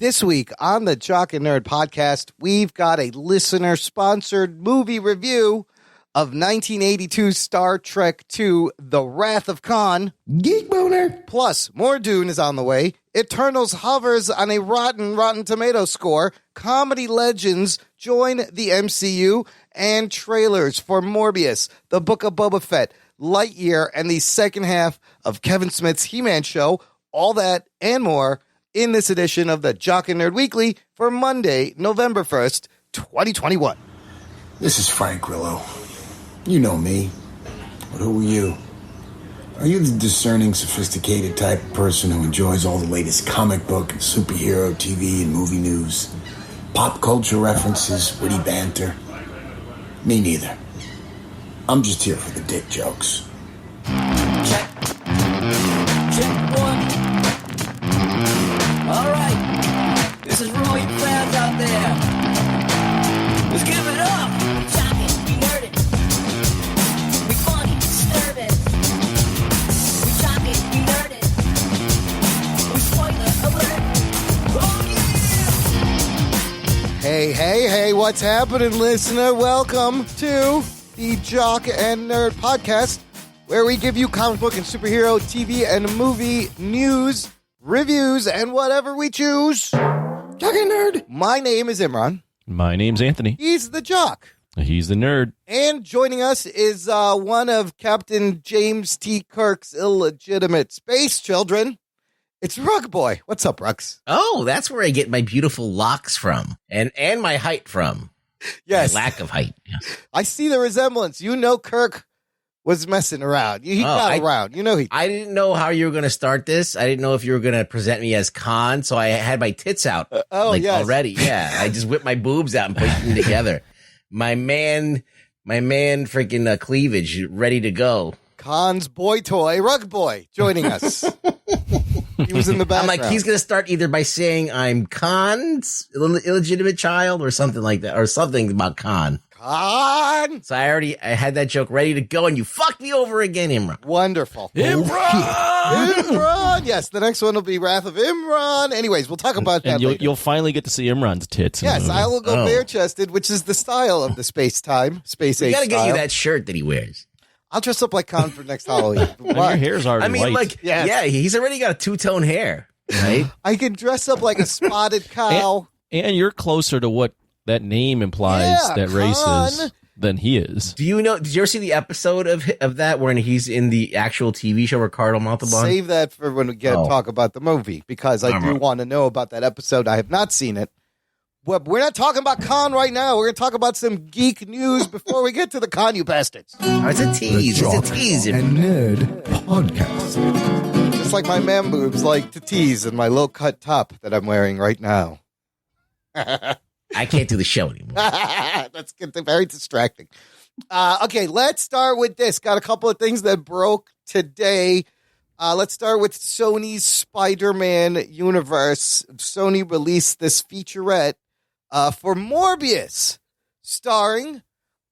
This week on the Jock and Nerd podcast, we've got a listener-sponsored movie review of 1982 Star Trek II, The Wrath of Khan. Geek Boner. Plus, more Dune is on the way. Eternals hovers on a Rotten Tomato score. Comedy legends join the MCU. And trailers for Morbius, The Book of Boba Fett, Lightyear, and the second half of Kevin Smith's He-Man show. All that and more in this edition of the Jock and Nerd Weekly for Monday, November 1st, 2021. This is Frank Grillo. You know me. But who are you? Are you the discerning, sophisticated type of person who enjoys all the latest comic book and superhero TV and movie news? Pop culture references, witty banter? Me neither. I'm just here for the dick jokes. Check. Check one. All right. This is really fans out there. Let's give it up. We jock it, we nerd it. We funny, disturb it. We jock it, we nerd it. We spoiler alert. Oh yeah! Hey, what's happening, listener? Welcome to the Jock and Nerd podcast, where we give you comic book and superhero TV and movie news, reviews, and whatever we choose. Jock and Nerd. My name is Imran. My name's Anthony. He's the Jock. He's the nerd. And joining us is one of Captain James T. Kirk's illegitimate space children. It's Rug Boy. What's up, Rugs? Oh, that's where I get my beautiful locks from, and my height from. Yes. My lack of height. Yeah. I see the resemblance. You know Kirk was messing around. He got around. You know he. I didn't know how you were going to start this. I didn't know if you were going to present me as Khan, so I had my tits out yes. already. Yeah, I just whipped my boobs out and put them together. My man, freaking cleavage ready to go. Khan's boy toy, Rug Boy, joining us. He was in the background. I'm like, he's going to start either by saying I'm Khan's illegitimate child or something like that, or something about Khan. Khan! So I had that joke ready to go, and you fucked me over again, Imran. Wonderful. Imran! Imran! Yes, the next one will be Wrath of Imran. Anyways, we'll talk about that later. You'll finally get to see Imran's tits. Yes, I will go bare-chested, which is the style of the space age style. We got to get you that shirt that he wears. I'll dress up like Khan for next Halloween. Your hair's already white. like, yeah, he's already got a two-tone hair, right? I can dress up like a spotted cow. And you're closer to what that name implies that race is than he is. Did you ever see the episode of that when he's in the actual TV show Ricardo Montalban? Save that for when we talk about the movie, because I do want to know about that episode. I have not seen it. Well, we're not talking about Khan right now. We're going to talk about some geek news before we get to the Khan, you bastards. Oh, it's a tease. It's a tease. And Nerd podcast. Just like my man boobs like to tease in my low-cut top that I'm wearing right now. I can't do the show anymore. That's very distracting. Okay, let's start with this. Got a couple of things that broke today. Let's start with Sony's Spider-Man universe. Sony released this featurette for Morbius, starring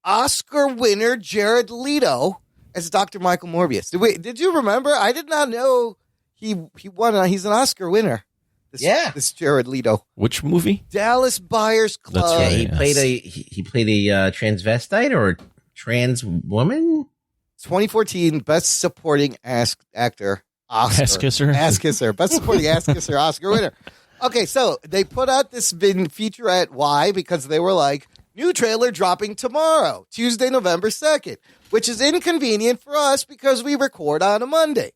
Oscar winner Jared Leto as Dr. Michael Morbius. Did you remember? I did not know he won. He's an Oscar winner. This Jared Leto. Which movie? Dallas Buyers Club. That's right. He played a transvestite or a trans woman. 2014 Best Supporting Actor Oscar. Ass Kisser. Ass Kisser. Best Supporting Ass Kisser Oscar winner. Okay, so they put out this featurette. Why? Because they were like, new trailer dropping tomorrow, Tuesday, November 2nd, which is inconvenient for us because we record on a Monday.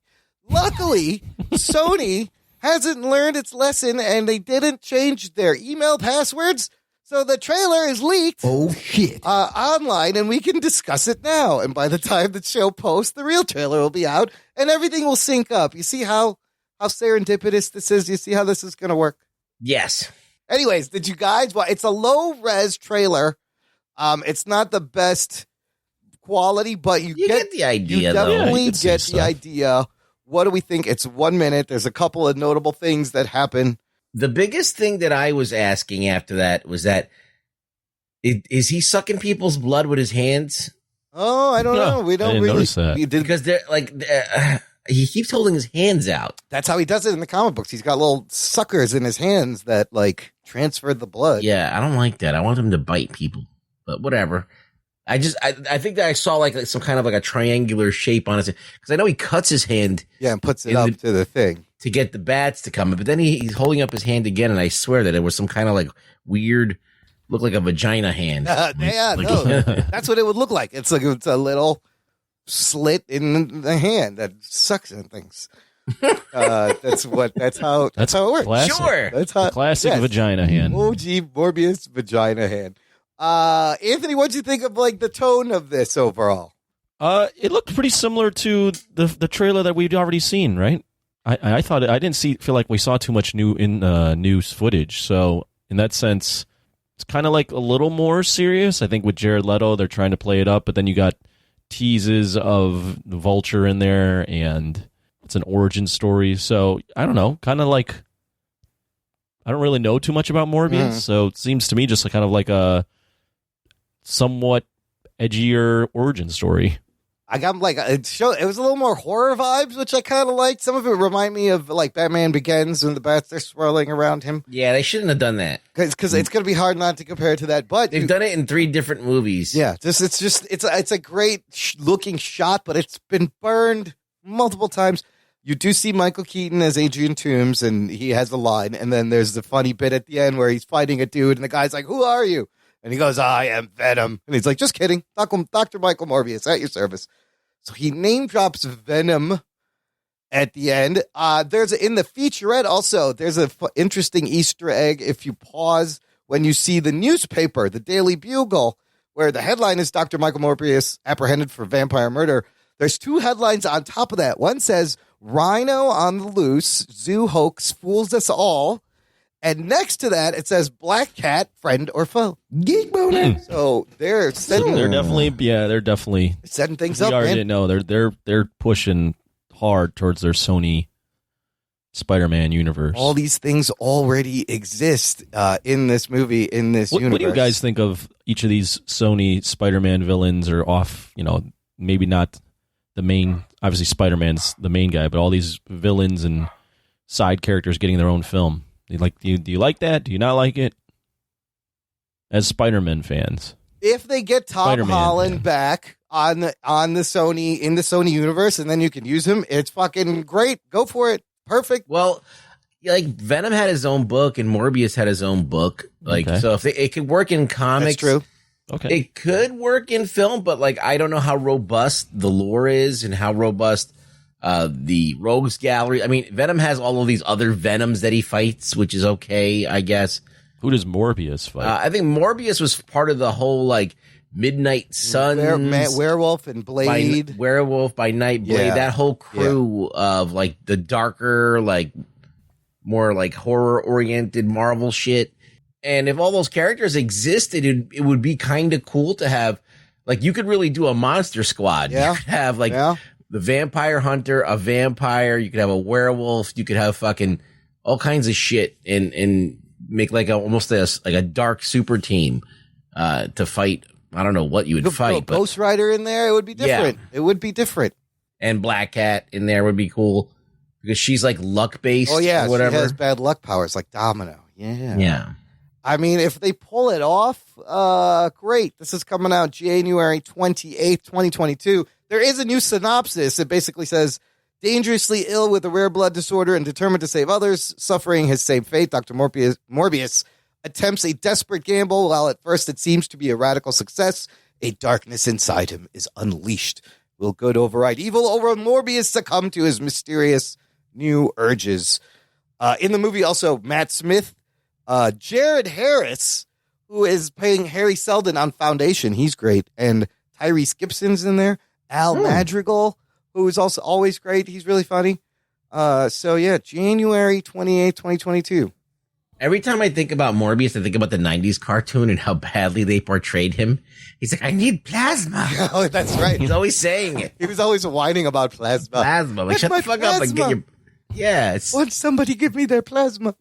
Luckily, Sony hasn't learned its lesson, and they didn't change their email passwords, so the trailer is leaked online, and we can discuss it now. And by the time the show posts, the real trailer will be out, and everything will sync up. You see how serendipitous this is? You see how this is going to work? Yes. Anyways, did you guys? Well, it's a low-res trailer. It's not the best quality, but you get the idea. You definitely Yeah, get the idea. What do we think? It's 1 minute. There's a couple of notable things that happen. The biggest thing that I was asking after that was that, is he sucking people's blood with his hands? Oh, I don't know. We don't really notice that. We did, Because they're like, he keeps holding his hands out. That's how he does it in the comic books. He's got little suckers in his hands that like transfer the blood. Yeah, I don't like that. I want him to bite people, but whatever. I think that I saw like some kind of like a triangular shape on his, because I know he cuts his hand. Yeah, and puts it up to the thing to get the bats to come. But then he's holding up his hand again, and I swear that it was some kind of like weird, look like a vagina hand. That's what it would look like. It's like it's a little slit in the hand that sucks in things. That's how it works. Classic. Sure, that's how classic vagina hand. OG Morbius vagina hand. Anthony, what'd you think of like the tone of this overall? It looked pretty similar to the trailer that we'd already seen, right? I thought I didn't feel like we saw too much news footage. So in that sense, it's kind of like a little more serious. I think with Jared Leto, they're trying to play it up, but then you got teases of the Vulture in there, and it's an origin story. So I don't know, kind of like I don't really know too much about Morbius, so it seems to me just kind of like a somewhat edgier origin story. I got like it was a little more horror vibes, which I kind of liked. Some of it remind me of like Batman Begins when the bats are swirling around him. Yeah, they shouldn't have done that because it's going to be hard not to compare it to that. But they've done it in 3 different movies. Yeah, it's a great looking shot, but it's been burned multiple times. You do see Michael Keaton as Adrian Toomes, and he has a line, and then there's the funny bit at the end where he's fighting a dude, and the guy's like, "Who are you?" And he goes, "I am Venom." And he's like, "Just kidding. Dr. Michael Morbius at your service." So he name drops Venom at the end. There's in the featurette also, there's an interesting Easter egg if you pause when you see the newspaper, the Daily Bugle, where the headline is Dr. Michael Morbius apprehended for vampire murder. There's 2 headlines on top of that. One says, "Rhino on the loose, zoo hoax fools us all." And next to that, it says Black Cat, friend or foe. Geek boner. So they're setting. They're definitely setting things we up. Already Man. didn't know they're pushing hard towards their Sony Spider-Man universe. All these things already exist in this movie, in this universe. What do you guys think of each of these Sony Spider-Man villains? Or off, maybe not the main. Obviously, Spider-Man's the main guy, but all these villains and side characters getting their own film. Do you like that? Do you not like it? As Spider-Man fans, if they get Tom Spider-Man, Holland back on the Sony in the Sony universe, and then you can use him, it's fucking great. Go for it. Perfect. Well, like Venom had his own book, and Morbius had his own book. So if it could work in comics, that's true. Okay, it could work in film, but like I don't know how robust the lore is and how robust. The Rogues Gallery. I mean, Venom has all of these other Venoms that he fights, which is okay, I guess. Who does Morbius fight? I think Morbius was part of the whole like Midnight Suns, Werewolf and Blade, Werewolf by Night, Blade. That whole crew of like the darker, like more like horror oriented Marvel shit. And if all those characters existed, it would be kind of cool to have. Like you could really do a Monster Squad. Yeah. You could have like. Yeah. The vampire hunter, a vampire, you could have a werewolf, you could have fucking all kinds of shit and make like almost like a dark super team to fight. I don't know what you would fight. But Ghost Rider in there, it would be different. Yeah. It would be different. And Black Cat in there would be cool because she's like luck based. Oh yeah, or whatever. She has bad luck powers like Domino. Yeah. Yeah. I mean, if they pull it off, great. This is coming out January 28th, 2022. There is a new synopsis. It basically says, dangerously ill with a rare blood disorder and determined to save others, suffering his same fate, Dr. Morbius attempts a desperate gamble. While at first it seems to be a radical success, a darkness inside him is unleashed. Will good override evil, or will Morbius succumb to his mysterious new urges? In the movie, also, Matt Smith, Jared Harris, who is playing Harry Seldon on Foundation. He's great. And Tyrese Gibson's in there. Al Madrigal, who is also always great. He's really funny. So, yeah, January 28th, 2022. Every time I think about Morbius, I think about the 90s cartoon and how badly they portrayed him. He's like, I need plasma. Oh, that's right. He's always saying it. He was always whining about plasma. Plasma. Like, shut the fuck up and get your... Yeah. Won't somebody give me their plasma?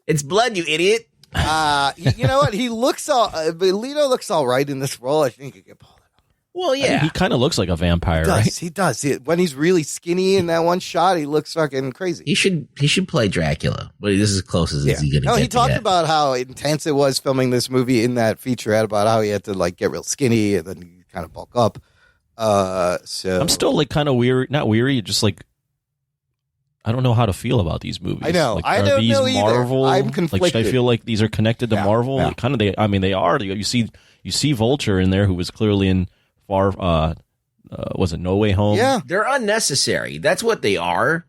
It's blood, you idiot. You know what? He looks Leto looks all right in this role. I think he can pull it off. Well, I mean, yeah. he kind of looks like a vampire, right? He does. When he's really skinny in that one shot, he looks fucking crazy. He should play Dracula, but this is as close as he's gonna get. He talked yet. about how intense it was filming this movie in that featurette, about how he had to like get real skinny and then kind of bulk up. So I'm still like kind of weary, not weary, just like I don't know how to feel about these movies. I know. Like, I are don't these know either. Marvel? I'm Like, conflicted. should I feel like these are connected to Marvel? yeah. Like, kind of. They are. You see Vulture in there, who was clearly in was it No Way Home? Yeah. They're unnecessary. That's what they are.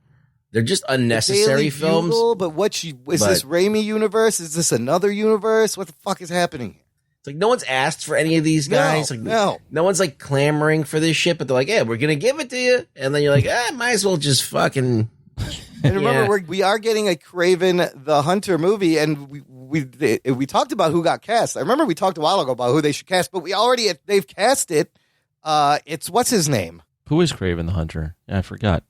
They're just unnecessary Daily films. Bugle, but this Raimi universe? Is this another universe? What the fuck is happening here? It's like no one's asked for any of these guys. No. No one's like clamoring for this shit, but they're like, "Yeah, we're gonna give it to you," and then you're like, might as well just fucking. And remember, we are getting a Kraven the Hunter movie, and we talked about who got cast. I remember we talked a while ago about who they should cast, but they've cast it. It's what's his name? Who is Kraven the Hunter? Yeah, I forgot.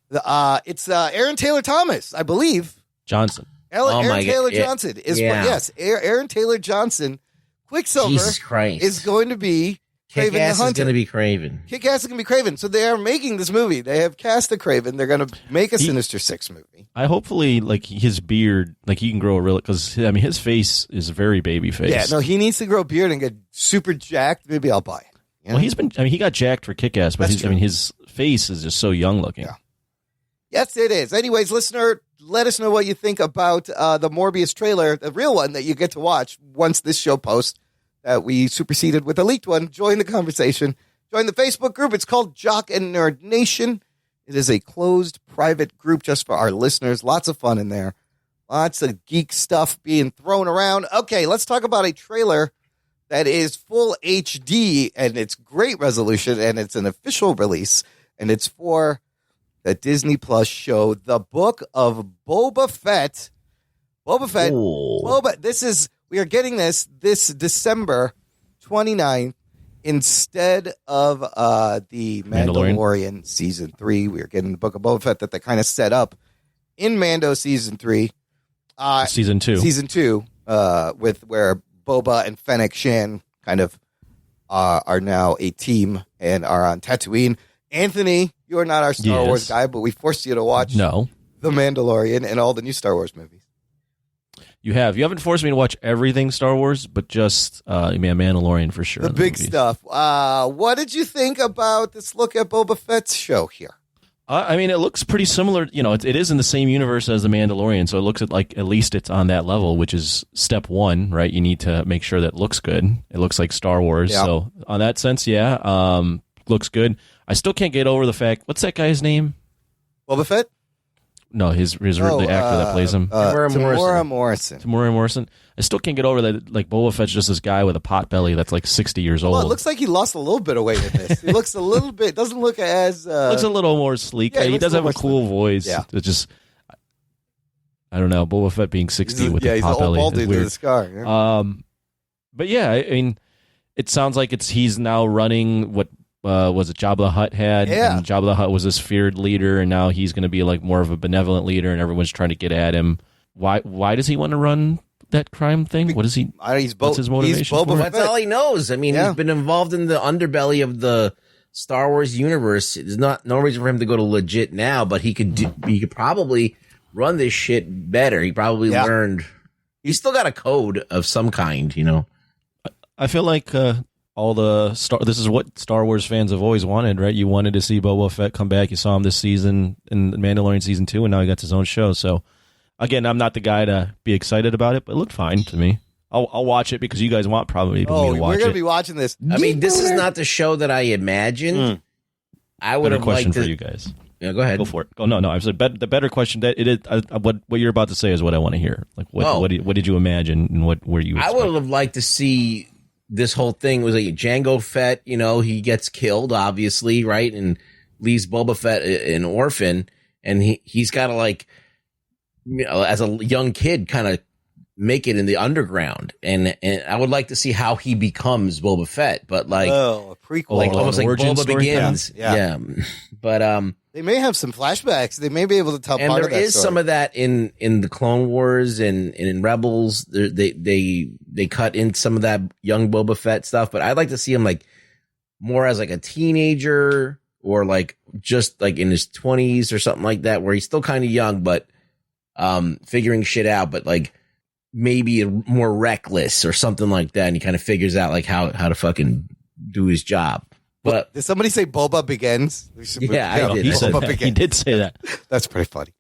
It's Aaron Taylor Thomas, I believe. Johnson. Aaron Taylor Johnson is yes. Aaron Taylor Johnson. Quicksilver Jesus Christ is going to be Kraven the Kick-Ass Hunter. is going to be Kraven. Kick-Ass is going to be Kraven. So they are making this movie. They have cast a Kraven. They're going to make a Sinister Six movie. I hopefully like his beard, like he can grow a real, because I mean his face is very baby face. Yeah, no, he needs to grow a beard and get super jacked. Maybe I'll buy it. You know? Well, he got jacked for Kick-Ass, but his face is just so young looking. Yeah. Yes, it is. Anyways, listener, let us know what you think about the Morbius trailer, the real one that you get to watch once this show posts. We superseded with a leaked one. Join the conversation. Join the Facebook group. It's called Jock and Nerd Nation. It is a closed, private group just for our listeners. Lots of fun in there. Lots of geek stuff being thrown around. Okay, let's talk about a trailer that is full HD, and it's great resolution, and it's an official release, and it's for the Disney Plus show, The Book of Boba Fett. Boba Fett. Ooh. We are getting this December 29th instead of the Mandalorian Season 3. We are getting the Book of Boba Fett that they kind of set up in Mando Season 3. Season 2. Season 2, with where Boba and Fennec Shan kind of are now a team and are on Tatooine. Anthony, you are not our Star Wars guy, but we forced you to watch The Mandalorian and all the new Star Wars movies. You haven't forced me to watch everything Star Wars, but just Mandalorian for sure. The big stuff. What did you think about this look at Boba Fett's show here? I mean, it looks pretty similar. You know, it is in the same universe as The Mandalorian, so it looks at least it's on that level, which is step one, right? You need to make sure that it looks good. It looks like Star Wars. Yeah. So on that sense, looks good. I still can't get over the fact, what's that guy's name? Boba Fett? No, the actor that plays him. Tamora Morrison. I still can't get over that. Like Boba Fett's just this guy with a pot belly that's like 60 years old. Well, it looks like he lost a little bit of weight in this. He looks a little bit. Doesn't look as. Looks a little more sleek. Yeah, he does have a cool voice. Yeah. It just. I don't know. Boba Fett being 60 with a pot belly. He's an old bald dude with a scar. Yeah. But yeah, I mean, it sounds like he's now running what. Was it Jabba the Hutt had? Yeah. And Jabba the Hutt was this feared leader, and now he's going to be like more of a benevolent leader, and everyone's trying to get at him. Why does he want to run that crime thing? What is he? What's his motivation? That's all he knows. I mean, he's been involved in the underbelly of the Star Wars universe. There's no reason for him to go to legit now, but he could probably run this shit better. He probably learned. He's still got a code of some kind, you know. I feel like. This is what Star Wars fans have always wanted, right? You wanted to see Boba Fett come back. You saw him this season in Mandalorian Season 2, and now he got his own show. So, again, I'm not the guy to be excited about it, but it looked fine to me. I'll watch it because you guys want probably me to watch it. We're going to be watching this. I mean, this is not the show that I imagined. I would have liked for you guys. Yeah, go ahead. Go for it. Oh no, I said the better question. That it is what you're about to say is what I want to hear. Like what did you imagine and what were you? I would have liked to see. This whole thing was like Jango Fett, you know, he gets killed, obviously, right? And leaves Boba Fett an orphan. And he's got to, like, you know, as a young kid, kind of make it in the underground. And I would like to see how he becomes Boba Fett. But, like, a prequel. Like, almost like Boba story? Begins. Yeah. But, they may have some flashbacks. They may be able to tell part of that there is story. some of that in the Clone Wars and in Rebels. They cut in some of that young Boba Fett stuff, but I'd like to see him like more as like a teenager or like just like in his 20s or something like that, where he's still kind of young, but figuring shit out, but like maybe more reckless or something like that. And he kind of figures out like how to fucking do his job. But did somebody say Boba Begins? Yeah, I did. He said that. He did say that. That's pretty funny.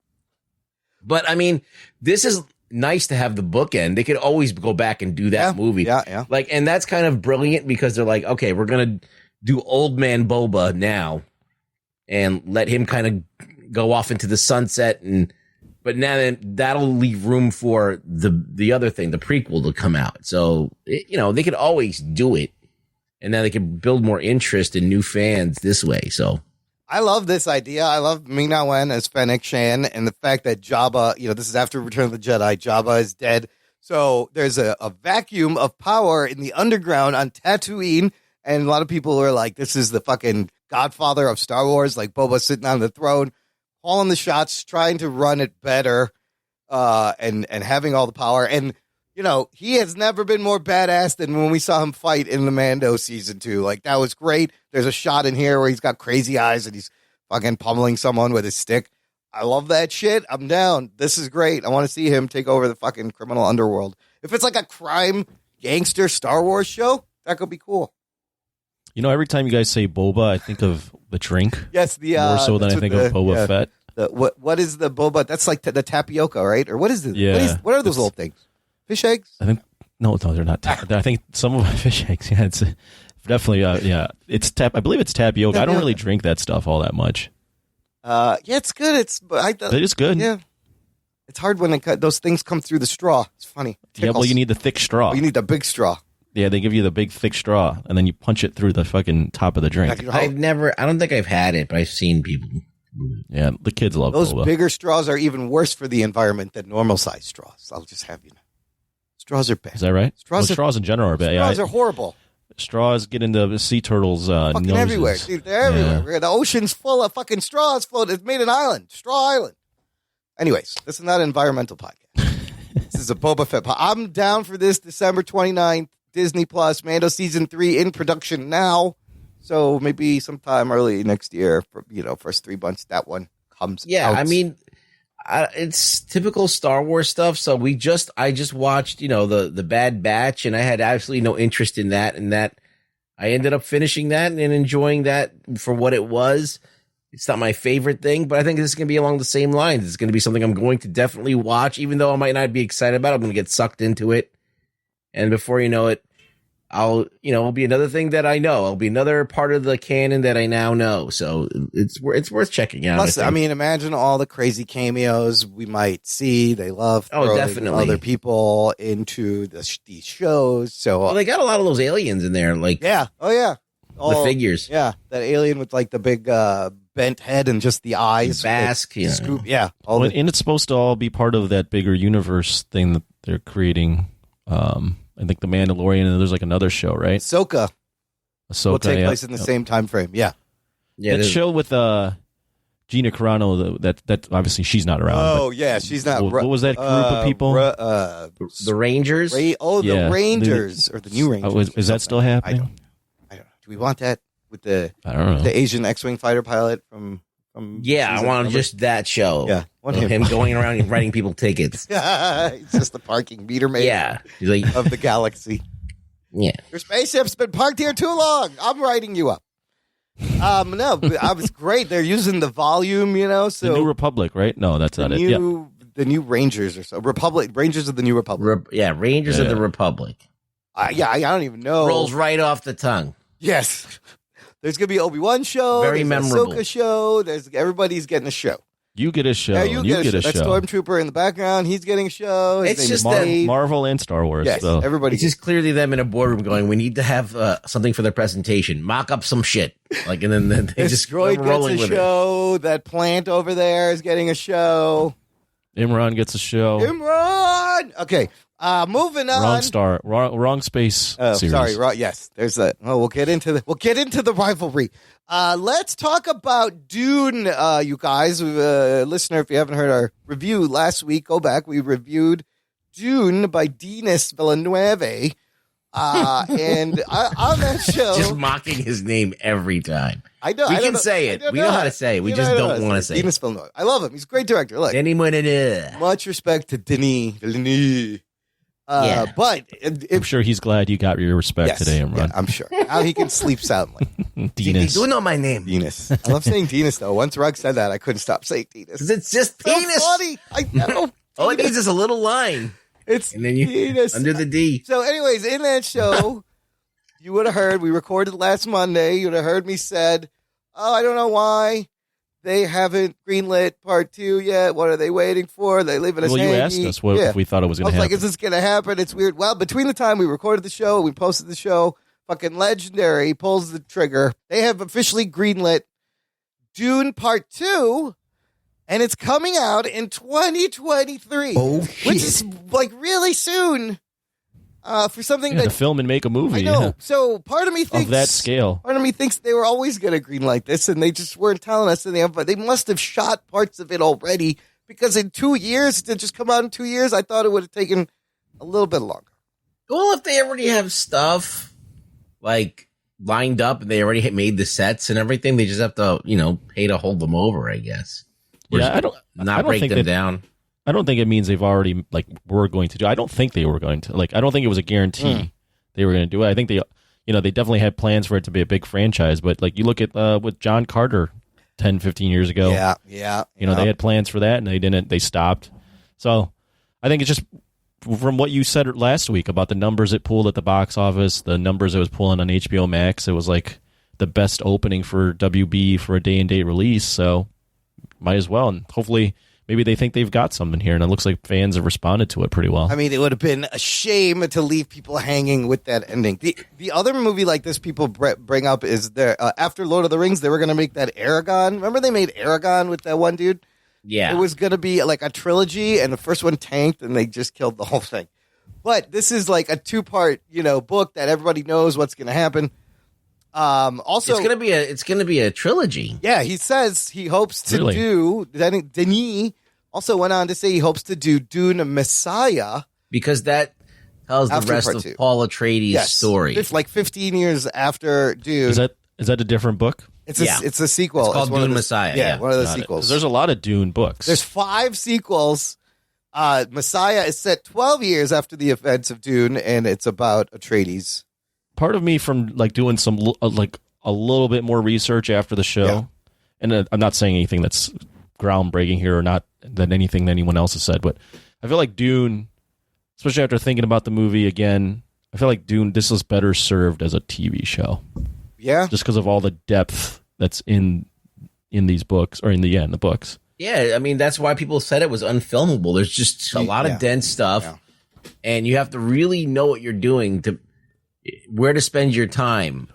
But I mean, this is nice to have the bookend. They could always go back and do that movie. Yeah. Like, and that's kind of brilliant because they're like, okay, we're going to do old man Boba now and let him kind of go off into the sunset. But now then that'll leave room for the other thing, the prequel to come out. So, they could always do it. And now they can build more interest in new fans this way. So I love this idea. I love Ming-Na Wen as Fennec Shan and the fact that Jabba, this is after Return of the Jedi, Jabba is dead. So there's a vacuum of power in the underground on Tatooine. And a lot of people are like, this is the fucking godfather of Star Wars, like Boba sitting on the throne, calling the shots, trying to run it better, and having all the power. And he has never been more badass than when we saw him fight in the Mando season 2. Like, that was great. There's a shot in here where he's got crazy eyes and he's fucking pummeling someone with his stick. I love that shit. I'm down. This is great. I want to see him take over the fucking criminal underworld. If it's like a crime gangster Star Wars show, that could be cool. Every time you guys say boba, I think of the drink. Yes, more so than I think of Boba Fett. What is the boba? That's like the tapioca, right? Or what is it? Yeah. What are those little things? Fish eggs? I think no, they're not. I think some of my fish eggs. Yeah, it's definitely. It's I believe it's tapioca. I don't really drink that stuff all that much. It's good. It is good. Yeah, it's hard when those things come through the straw. It's funny. Yeah, well, you need the thick straw. You need the big straw. Yeah, they give you the big thick straw, and then you punch it through the fucking top of the drink. I don't think I've had it, but I've seen people. Yeah, the kids love those boba. Bigger straws are even worse for the environment than normal size straws. I'll just have you know. Straws are bad. Is that right? Straws in general are bad. Straws are horrible. Straws get into sea turtles' fucking noses. everywhere, dude. They're everywhere. Yeah. The ocean's full of fucking straws floating. It's made an island, Straw Island. Anyways, this is not an environmental podcast. This is a Boba Fett podcast. I'm down for this December 29th, Disney Plus, Mando Season 3 in production now. So maybe sometime early next year, for, first 3 months, that one comes out. Yeah, I mean, it's typical Star Wars stuff. So I just watched, the Bad Batch, and I had absolutely no interest in that. And that I ended up finishing that and enjoying that for what it was. It's not my favorite thing, but I think this is going to be along the same lines. It's going to be something I'm going to definitely watch, even though I might not be excited about it. I'm going to get sucked into it. And before you know it, it'll be another thing that I know. It'll be another part of the canon that I now know. So it's worth checking out. Plus, I mean, imagine all the crazy cameos we might see. They love throwing definitely other people into these shows. So they got a lot of those aliens in there. Like, yeah. Oh, yeah. The figures. Yeah. That alien with like the big bent head and just the eyes. Mask. Yeah. Scoop. Yeah. And it's supposed to all be part of that bigger universe thing that they're creating. I think The Mandalorian, and there's like another show, right? Ahsoka will take place in the same time frame. Yeah. Yeah. That show with Gina Carano, that obviously she's not around. Oh, yeah. She's not. What was that group of people? The Rangers? The Rangers. Or the new Rangers. Is that still happening? I don't know. Do we want that with the Asian X-Wing fighter pilot from I want just that show. Yeah. Him going around and writing people tickets. It's just the parking meter man. Yeah. Like, of the galaxy. Yeah. Your spaceship's been parked here too long. I'm writing you up. No, I was great. They're using the volume, So the New Republic, right? No, that's not it. Yeah. The new Rangers or so. Rangers of the New Republic. Rangers of the Republic. I don't even know. Rolls right off the tongue. Yes. There's going to be Obi-Wan show. Very memorable. Ahsoka show. Everybody's getting a show. You get a show. Yeah, you get a show. That Stormtrooper in the background, he's getting a show. It's just Marvel and Star Wars. Yes, so. everybody. It's just clearly them in a boardroom going, we need to have something for their presentation. Mock up some shit. And then they just Droid rolling gets a with show. It. That plant over there is getting a show. Imran gets a show. Imran! Okay. Moving on. Wrong space. Series. Sorry. Yes, there's that. Oh, we'll get into the rivalry. Let's talk about Dune, you guys. Listener, if you haven't heard our review last week, go back. We reviewed Dune by Denis Villeneuve. And on that show, Just mocking his name every time. I know. We I can don't say it. We know how to say it. We just don't want to say Denis it. Villeneuve. I love him. He's a great director. Look, Denis Villeneuve. much respect to Denis Villeneuve. Yeah. But I'm sure he's glad you got your respect yes, today, Imran. yeah, I'm sure. Now he can sleep soundly. Denis. You do know my name. Denis. I love saying Denis, though. Once Rugg said that, I couldn't stop saying Denis. Because it's just So penis. funny. I know. All it needs is a little line. It's And then you Denis. under the D. So, anyways, in that show, you would have heard, we recorded last Monday, you would have heard me said, oh, I don't know why they haven't greenlit part 2 yet. What are they waiting for? They leaving us Well, you hanging. asked us what if we thought it was I going was to like, happen. is this going to happen? It's weird. Well, between the time we recorded the show and we posted the show, fucking Legendary pulls the trigger. They have officially greenlit Dune Part 2, and it's coming out in 2023. Oh, Which shit. is like really soon for something Yeah, to that film and make a movie I know. yeah, So part of me thinks of that scale. Part of me thinks they were always going to greenlight this, and they just weren't telling us. But they must have shot parts of it already, because in 2 years, to just come out in 2 years, I thought it would have taken a little bit longer. Well, if they already have stuff like lined up and they already had made the sets and everything, they just have to, pay to hold them over, I guess. Or Yeah, I don't break think them that- down. I don't think it means they've already were going to do. I don't think they were going to. I don't think it was a guarantee they were going to do it. I think they definitely had plans for it to be a big franchise. But you look at with John Carter 10, 15 years ago. Yeah. They had plans for that and they didn't. They stopped. So I think it's just from what you said last week about the numbers it pulled at the box office, the numbers it was pulling on HBO Max. It was like the best opening for WB for a day and date release. So might as well, and hopefully. Maybe they think they've got something here, and it looks like fans have responded to it pretty well. I mean, it would have been a shame to leave people hanging with that ending. The other movie like this people bring up is after Lord of the Rings, they were going to make that Aragon. Remember they made Aragon with that one dude? Yeah. It was going to be like a trilogy, and the first one tanked, and they just killed the whole thing. But this is like a 2-part, book that everybody knows what's going to happen. Also, it's gonna be a trilogy. yeah, he says he hopes to do. Denis also went on to say he hopes to do Dune Messiah Because that tells the After rest part of 2. Paul Atreides' story. It's like 15 years after Dune. Is that a different book? It's Yeah. it's a sequel. It's called one of Dune the- Messiah, Yeah, yeah. one of the Got it. sequels. 'Cause there's a lot of Dune books. There's 5 sequels. Messiah is set 12 years after the events of Dune, and it's about Atreides. Part of me from doing some a little bit more research after the show, Yeah. and I'm not saying anything that's groundbreaking here or not than anything that anyone else has said, but I feel like Dune, especially after thinking about the movie again, I feel like Dune, this is better served as a TV show, Yeah, just because of all the depth that's in these books or in the books. Yeah, I mean that's why people said it was unfilmable. There's just a lot of dense stuff, and you have to really know what you're doing to where to spend your time.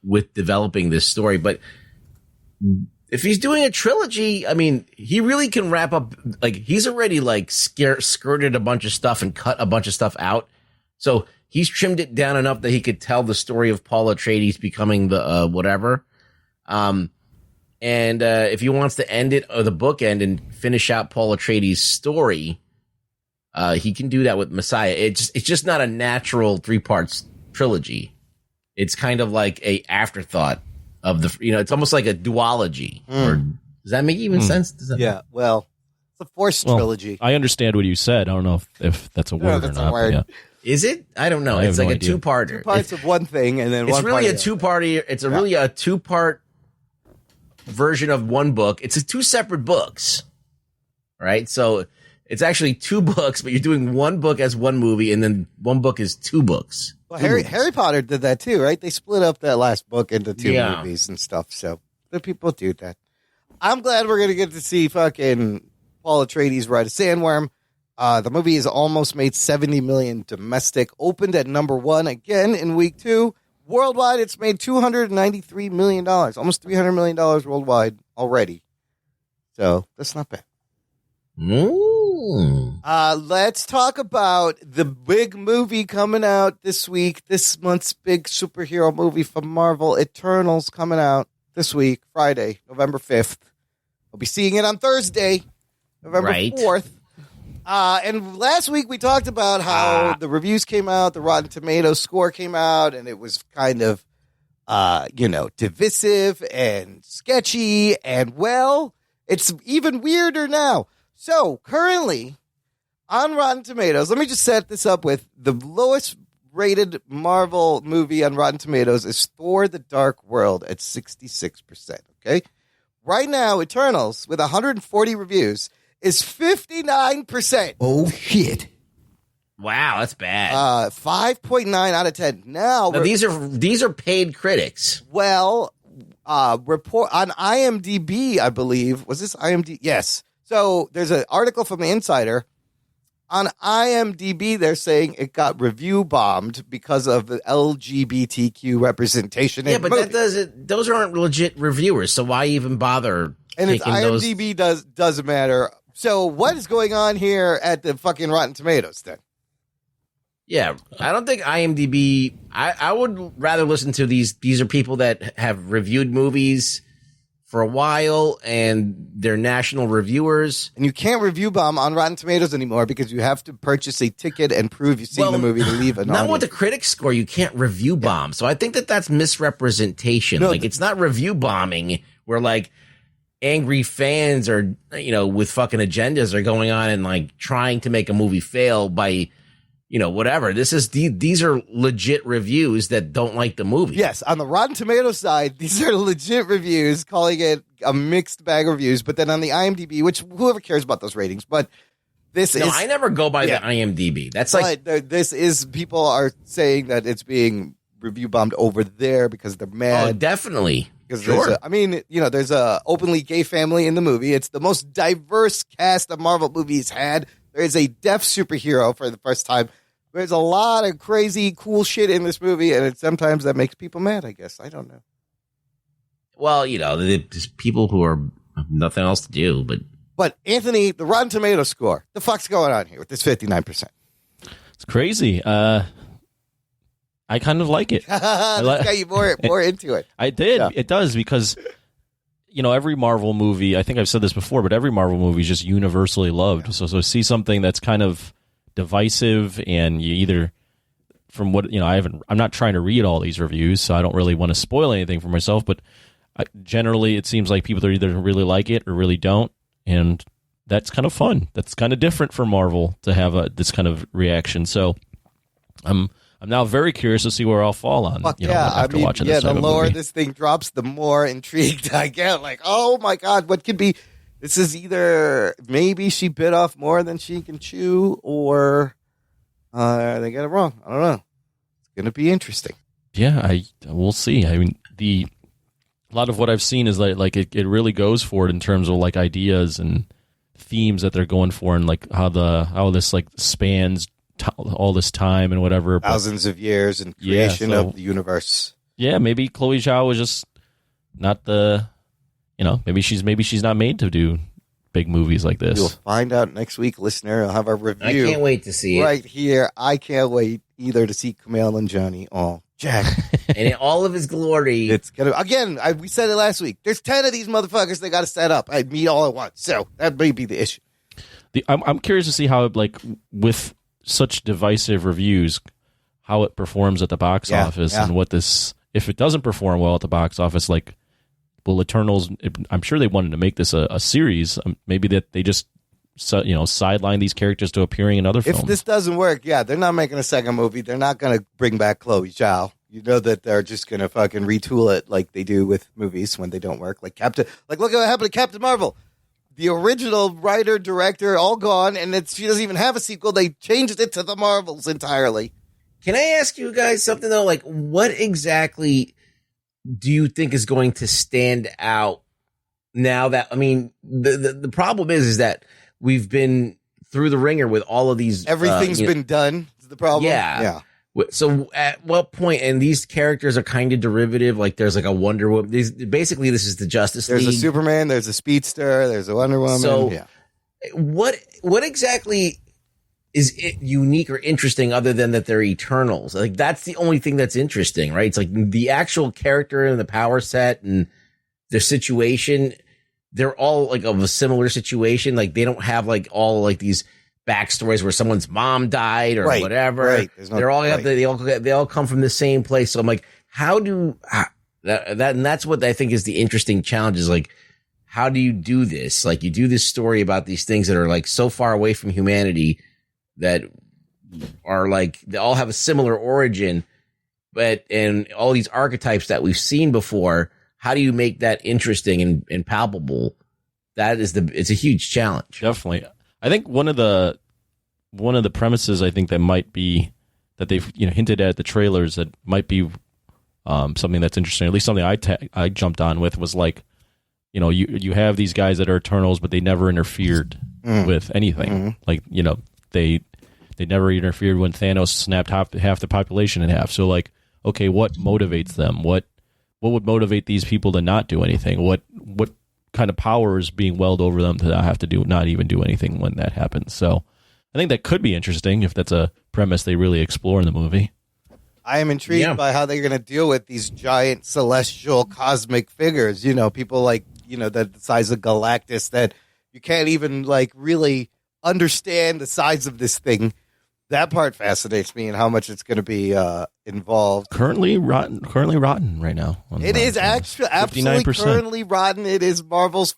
With developing this story. But if he's doing a trilogy, I mean, he really can wrap up. He's already skirted a bunch of stuff and cut a bunch of stuff out. So he's trimmed it down enough that he could tell the story of Paul Atreides becoming the whatever. And if he wants to end it or the book end and finish out Paul Atreides' story, he can do that with Messiah. It's just not a natural 3-part trilogy. It's kind of like a afterthought of the, it's almost like a duology. Or does that make even sense? Well, it's a Force trilogy. I understand what you said. I don't know if that's a word or that's a not. word. But yeah. Is it? I don't know. I It's have like no a idea. 2-parter. 2 parts of one thing, and then It's one really part a of the other. 2-party. It's really a 2-part version of one book. It's 2 separate books, right? So it's actually 2 books, but you're doing one book as one movie, and then one book is 2 books. Well, Harry Potter did that too, right? They split up that last book into 2 Yeah. movies and stuff. So the people do that. I'm glad we're gonna get to see fucking Paul Atreides ride a sandworm. The movie has almost made $70 million domestic. Opened at number 1 again in week 2. Worldwide, it's made $293 million, almost $300 million worldwide already. So that's not bad. Let's talk about the big movie coming out this week. This month's big superhero movie from Marvel, Eternals, coming out this week, Friday, November 5th. We'll be seeing it on Thursday, November 4th. And last week we talked about how the reviews came out, the Rotten Tomatoes score came out, and it was kind of, divisive and sketchy. And, well, it's even weirder now. So, currently, on Rotten Tomatoes, let me just set this up with the lowest rated Marvel movie on Rotten Tomatoes is Thor: The Dark World at 66%. Okay? Right now, Eternals, with 140 reviews, is 59%. Oh, shit. Wow, that's bad. 5.9 out of 10. Now these are paid critics. Well, report on IMDb, I believe. Was this IMDb? Yes. So there's an article from the Insider. On IMDb, they're saying it got review bombed because of the LGBTQ representation. Yeah, but those aren't legit reviewers, so why even bother? And it's IMDb doesn't matter. So what is going on here at the fucking Rotten Tomatoes then? Yeah, I don't think IMDb. I would rather listen to these. These are people that have reviewed movies for a while, and they're national reviewers. And you can't review bomb on Rotten Tomatoes anymore because you have to purchase a ticket and prove you've seen the movie to leave an Not audience. with the critics score, you can't review bomb. So I think that's misrepresentation. No, it's not review bombing where like angry fans are, with fucking agendas are going on and like trying to make a movie fail by, whatever. These are legit reviews that don't like the movie. Yes, on the Rotten Tomatoes side, these are legit reviews, calling it a mixed bag of reviews. But then on the IMDb, which whoever cares about those ratings, but I never go by the IMDb. That's people are saying that it's being review bombed over there because they're mad. Oh, definitely. Because sure. there's a openly gay family in the movie. It's the most diverse cast a Marvel movie's had. There is a deaf superhero for the first time. There's a lot of crazy, cool shit in this movie, and sometimes that makes people mad, I guess. I don't know. Well, there's people who have nothing else to do, but... But, Anthony, the Rotten Tomatoes score, the fuck's going on here with this 59%? It's crazy. I kind of like it. This got you more into it. I did. Yeah. It does because, every Marvel movie, I think I've said this before, but every Marvel movie is just universally loved. Yeah. So see something that's kind of divisive and you either, from what, I'm not trying to read all these reviews, so I don't really want to spoil anything for myself, but generally it seems like people either really like it or really don't. And that's kind of fun. That's kind of different for Marvel to have this kind of reaction. So I'm now very curious to see where I'll fall on. After watching this. The lower this thing drops, the more intrigued I get. Like, oh my god, what could be? This is either maybe she bit off more than she can chew, or they got it wrong. I don't know. It's gonna be interesting. Yeah, we'll see. I mean, a lot of what I've seen is like it really goes for it in terms of like ideas and themes that they're going for, and like how this like spans all this time and whatever. Thousands of years and creation of the universe. Yeah, maybe Chloe Zhao was just not the, maybe she's not made to do big movies like this. You'll find out next week, listener. I'll have a review. I can't wait to see it. Right here. I can't wait either to see Kumail and Johnny all Jack. And in all of his glory. It's gonna, again, we said it last week. There's 10 of these motherfuckers they got to set up. I'd meet all at once. So that may be the issue. I'm curious to see how, like, with such divisive reviews, how it performs at the box office and what this, if it doesn't perform well at the box office, like, well, Eternals, I'm sure they wanted to make this a series. Maybe that they just, sideline these characters to appearing in other films. If this doesn't work, they're not making a second movie. They're not going to bring back Chloe Zhao. You know that they're just going to fucking retool it like they do with movies when they don't work. Like look at what happened to Captain Marvel. The original writer, director, all gone, and she doesn't even have a sequel. They changed it to the Marvels entirely. Can I ask you guys something, though? Like, what exactly do you think is going to stand out now that, the problem is that we've been through the ringer with all of these. Everything's been done. Is the problem? Yeah. So at what point, and these characters are kind of derivative, like there's like a Wonder Woman. Basically, this is the Justice League. There's a Superman, there's a Speedster, there's a Wonder Woman. So what exactly is it unique or interesting other than that they're Eternals? Like, that's the only thing that's interesting, right? It's like the actual character and the power set and their situation. They're all like of a similar situation. Like, they don't have like all like these backstories where someone's mom died or whatever. Right. They all come from the same place. So I'm like, and that's what I think is the interesting challenge is like, how do you do this? Like you do this story about these things that are like so far away from humanity that are like, they all have a similar origin, and all these archetypes that we've seen before. How do you make that interesting and palpable? It's a huge challenge. Definitely. I think one of the premises I think that might be that they've hinted at the trailers that might be something that's interesting. At least something I jumped on with was like, you have these guys that are Eternals, but they never interfered with anything. Mm-hmm. Like they never interfered when Thanos snapped half the population in half. So like, okay, what motivates them? What would motivate these people to not do anything? What kind of power is being welled over them to not even do anything when that happens? So I think that could be interesting if that's a premise they really explore in the movie. I am intrigued by how they're going to deal with these giant celestial cosmic figures. People like, the size of Galactus that you can't even like really understand the size of this thing. That part fascinates me and how much it's going to be involved. Currently rotten right now. It is actually absolutely 59%. currently rotten. It is Marvel's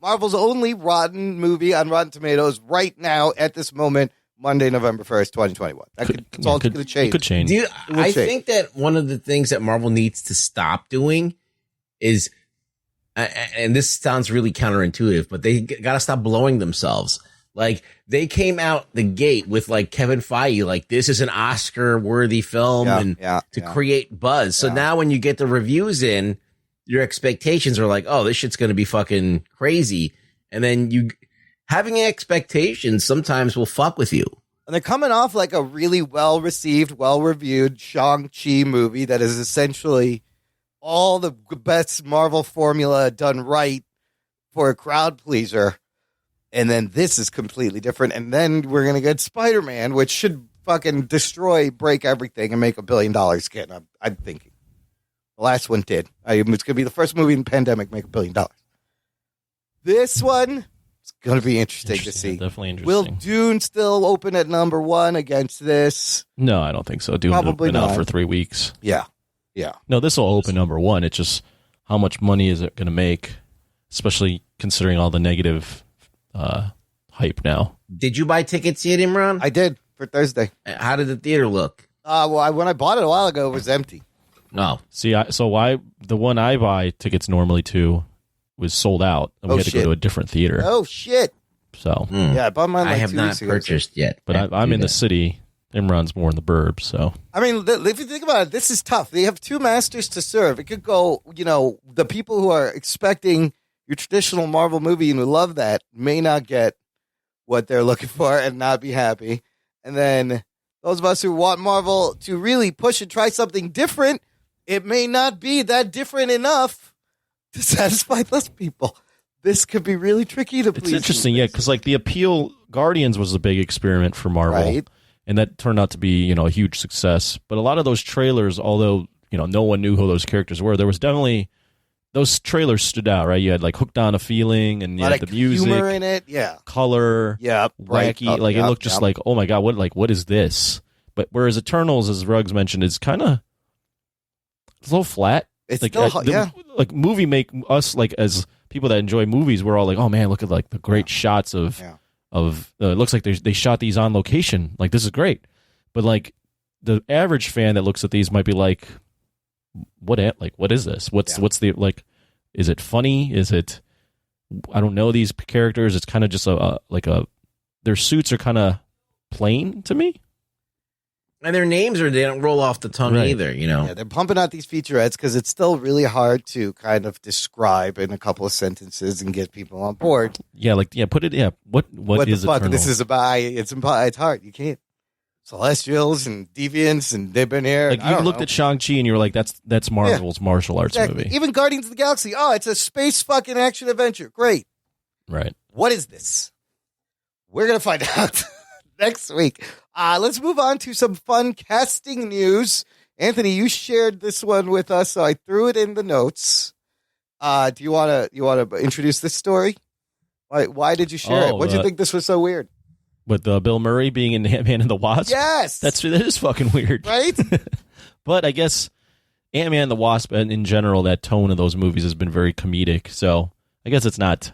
only rotten movie on Rotten Tomatoes right now at this moment, Monday, November 1st, 2021. That's all it's going to change. It could change. I think that one of the things that Marvel needs to stop doing is, and this sounds really counterintuitive, but they got to stop blowing themselves. Like they came out the gate with like Kevin Feige, like this is an Oscar worthy film to create buzz. So now when you get the reviews in, your expectations are like, oh, this shit's going to be fucking crazy. And then having expectations sometimes will fuck with you. And they're coming off like a really well-received, well-reviewed Shang-Chi movie that is essentially all the best Marvel formula done right for a crowd pleaser. And then this is completely different. And then we're going to get Spider-Man, which should fucking break everything and make $1 billion again. I'm thinking. The last one did. It's going to be the first movie in the pandemic make $1 billion. This one is going to be interesting to see. Definitely interesting. Will Dune still open at number one against this? No, I don't think so. Dune has been out for 3 weeks. Yeah. No, this will open number one. It's just how much money is it going to make, especially considering all the negative hype now. Did you buy tickets yet, Imran? I did for Thursday. How did the theater look? When I bought it a while ago, it was empty. No. See, the one I buy tickets normally to was sold out, and we had to go to a different theater. Oh shit! So yeah, I bought mine. I have not purchased yet, but I'm in the city. Imran's more in the burbs. So I mean, if you think about it, this is tough. They have two masters to serve. It could go. The people who are expecting your traditional Marvel movie and who love that may not get what they're looking for and not be happy. And then those of us who want Marvel to really push and try something different, it may not be that different enough to satisfy those people. This could be really tricky to please. It's interesting, because like the appeal, Guardians was a big experiment for Marvel, right? And that turned out to be a huge success. But a lot of those trailers, although no one knew who those characters were, there was definitely those trailers stood out, right? You had like Hooked on a Feeling, and you had the music, humor in it, color, wacky. Like it looked just like, oh my god, what is this? But whereas Eternals, as Ruggs mentioned, is kind of a little flat. It's like still, like movie make us like as people that enjoy movies, we're all like, oh man, look at like the great shots of it looks like they shot these on location. Like this is great, but like the average fan that looks at these might be like, what is this? What's the like? Is it funny? Is it? I don't know these characters. It's kind of just their suits are kind of plain to me. And their names they don't roll off the tongue either, Yeah, they're pumping out these featurettes because it's still really hard to kind of describe in a couple of sentences and get people on board. Put it. Yeah, what is the fuck Eternal? This is about? It's hard. You can't. Celestials and deviants and they've been here. Like you looked at Shang-Chi and you were like, that's Marvel's martial arts movie. Even Guardians of the Galaxy. Oh, it's a space fucking action adventure. Great. Right. What is this? We're gonna find out next week. Let's move on to some fun casting news. Anthony, you shared this one with us, so I threw it in the notes. Do you want to introduce this story? Why did you share it? What did you think this was so weird? With Bill Murray being in Ant-Man and the Wasp? Yes! That is fucking weird. Right? But I guess Ant-Man and the Wasp, and in general, that tone of those movies has been very comedic. So I guess it's not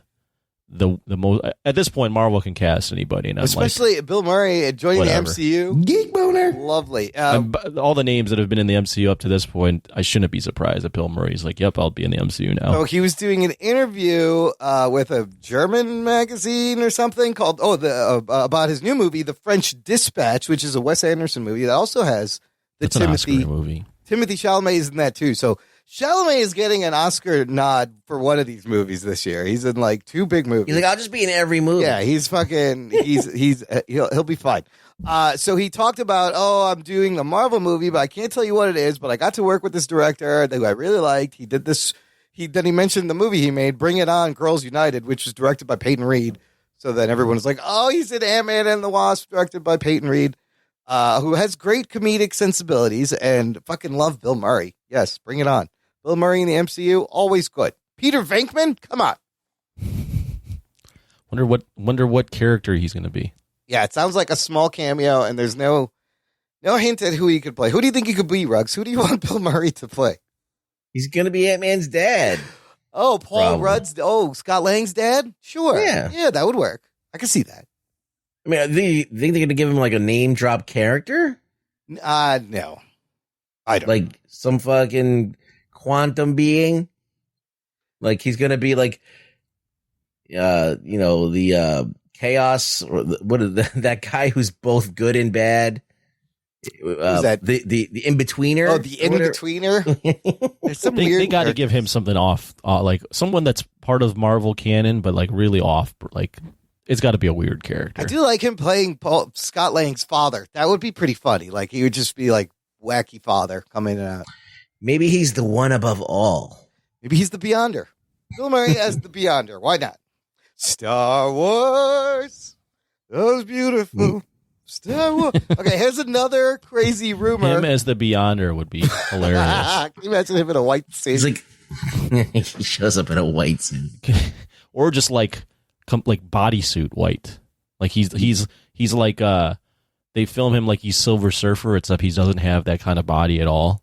the most. At this point, Marvel can cast anybody. And especially Bill Murray joining whatever. the MCU. Geek boner. Lovely. All the names that have been in the MCU up to this point, I shouldn't be surprised that Bill Murray's like, yep, I'll be in the MCU now. So he was doing an interview with a German magazine or something called about his new movie, The French Dispatch, which is a Wes Anderson movie that also has It's an Oscar movie. Timothy Chalamet is in that too. So Chalamet is getting an Oscar nod for one of these movies this year. He's in like 2 big movies. He's like, I'll just be in every movie. Yeah, he'll be fine. So he talked about, I'm doing a Marvel movie, but I can't tell you what it is. But I got to work with this director who I really liked. He did this. Then he mentioned the movie he made, Bring It On, Girls United, which was directed by Peyton Reed. So then everyone was like, oh, he's in Ant-Man and the Wasp, directed by Peyton Reed, who has great comedic sensibilities, and fucking love Bill Murray. Yes, bring it on. Bill Murray in the MCU, always good. Peter Venkman, come on. Wonder what character he's going to be. Yeah, it sounds like a small cameo, and there's no hint at who he could play. Who do you think he could be, Ruggs? Who do you want Bill Murray to play? He's going to be Ant-Man's dad. Oh, Paul Probably. Rudd's. Oh, Scott Lang's dad? Sure. Yeah, that would work. I can see that. I mean, think they're going to give him like a name drop character? No. I don't. Like some fucking quantum being? Like he's going to be like, the chaos, or that guy who's both good and bad. Who's that? The in-betweener? Oh, the in-betweener? There's some weird They got to give him something off, like someone that's part of Marvel canon, but like really off. Like it's got to be a weird character. I do like him playing Scott Lang's father. That would be pretty funny. Like he would just be like wacky father coming in and out. Maybe he's the one above all. Maybe he's the Beyonder. Bill Murray as the Beyonder. Why not? Star Wars. That was beautiful. Star Wars. Okay, here's another crazy rumor. Him as the Beyonder would be hilarious. Can you imagine him in a white suit? He's like, he shows up in a white suit. Or just like bodysuit white. Like he's like they film him like he's Silver Surfer, except he doesn't have that kind of body at all.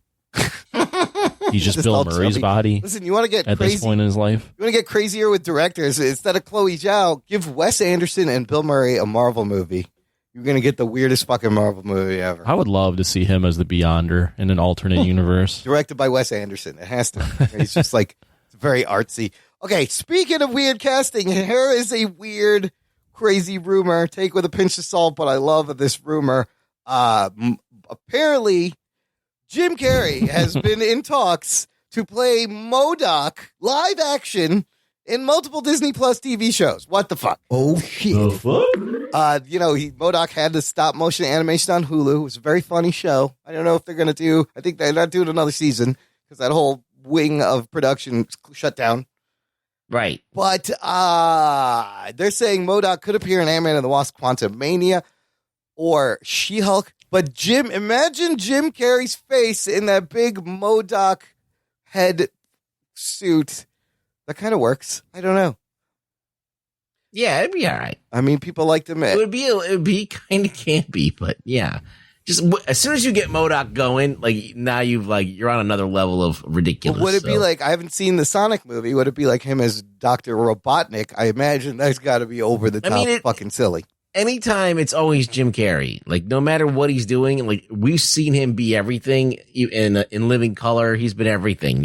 He's just Bill Murray's body. Listen, you want to get at crazy, this point in his life? You want to get crazier with directors? Instead of Chloe Zhao, give Wes Anderson and Bill Murray a Marvel movie. You're going to get the weirdest fucking Marvel movie ever. I would love to see him as the Beyonder in an alternate universe. Directed by Wes Anderson. It has to be. He's just like very artsy. Okay, speaking of weird casting, here is a weird, crazy rumor. Take with a pinch of salt, but I love this rumor. Apparently, Jim Carrey has been in talks to play MODOK live action in multiple Disney Plus TV shows. What the fuck? Oh, shit. MODOK had the stop motion animation on Hulu. It was a very funny show. I don't know if they're going to do, I think they're not doing another season because that whole wing of production shut down. Right. But they're saying MODOK could appear in Ant-Man and the Wasp: Quantumania or She-Hulk. But imagine Jim Carrey's face in that big MODOK head suit. That kind of works. I don't know. Yeah, it'd be all right. I mean, people liked him. It would be kind of campy, but yeah. Just as soon as you get MODOK going, like now you're on another level of ridiculous. Would it be like, I haven't seen the Sonic movie. Would it be like him as Dr. Robotnik? I imagine that's got to be over the top fucking silly. Anytime, it's always Jim Carrey. Like no matter what he's doing, like we've seen him be everything in Living Color. He's been everything.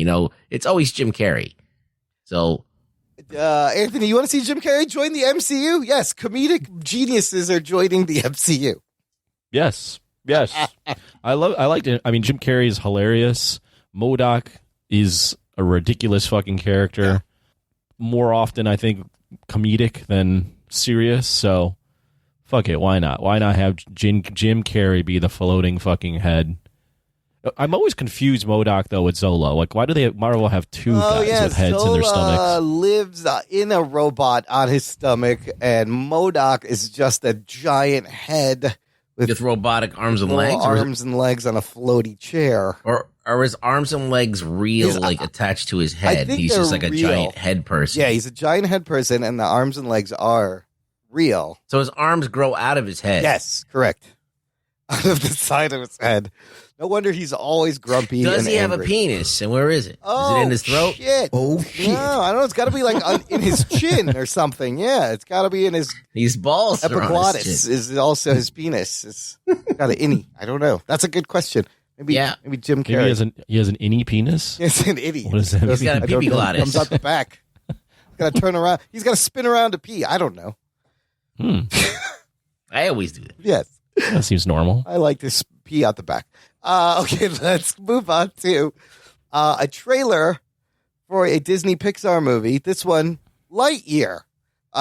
It's always Jim Carrey. So, Anthony, you want to see Jim Carrey join the MCU? Yes, comedic geniuses are joining the MCU. Yes. I liked it. I mean, Jim Carrey is hilarious. MODOK is a ridiculous fucking character. Yeah. More often, I think, comedic than serious. So, fuck it. Why not? Why not have Jim Carrey be the floating fucking head? I'm always confused, MODOK, though, with Zolo. Like, why do Marvel have two guys with heads in their stomachs? Lives in a robot on his stomach, and MODOK is just a giant head with robotic arms and legs? Arms and legs on a floaty chair. Or are his arms and legs real, attached to his head? He's just like a giant head person. Yeah, he's a giant head person, and the arms and legs are real. So his arms grow out of his head. Yes, correct. Out of the side of his head. No wonder he's always grumpy. Does and he have a angry. penis? And where is it? Oh, is it in his throat? Shit. Oh, shit. No, I don't know. It's got to be like in his chin or something. Yeah, it's got to be in his These balls are on his epiglottis. chin. Is also his penis. It's got an innie. I don't know. That's a good question. Maybe Jim Carrey. Maybe he has an innie penis. It's an innie. What is that? He's got a I don't pee-pee know. glottis. Comes out the back. He's got to turn around. He's got to spin around to pee. I don't know. I always do that. Yes. That seems normal. I like to pee out the back. Okay, let's move on to a trailer for a Disney Pixar movie. This one, Lightyear.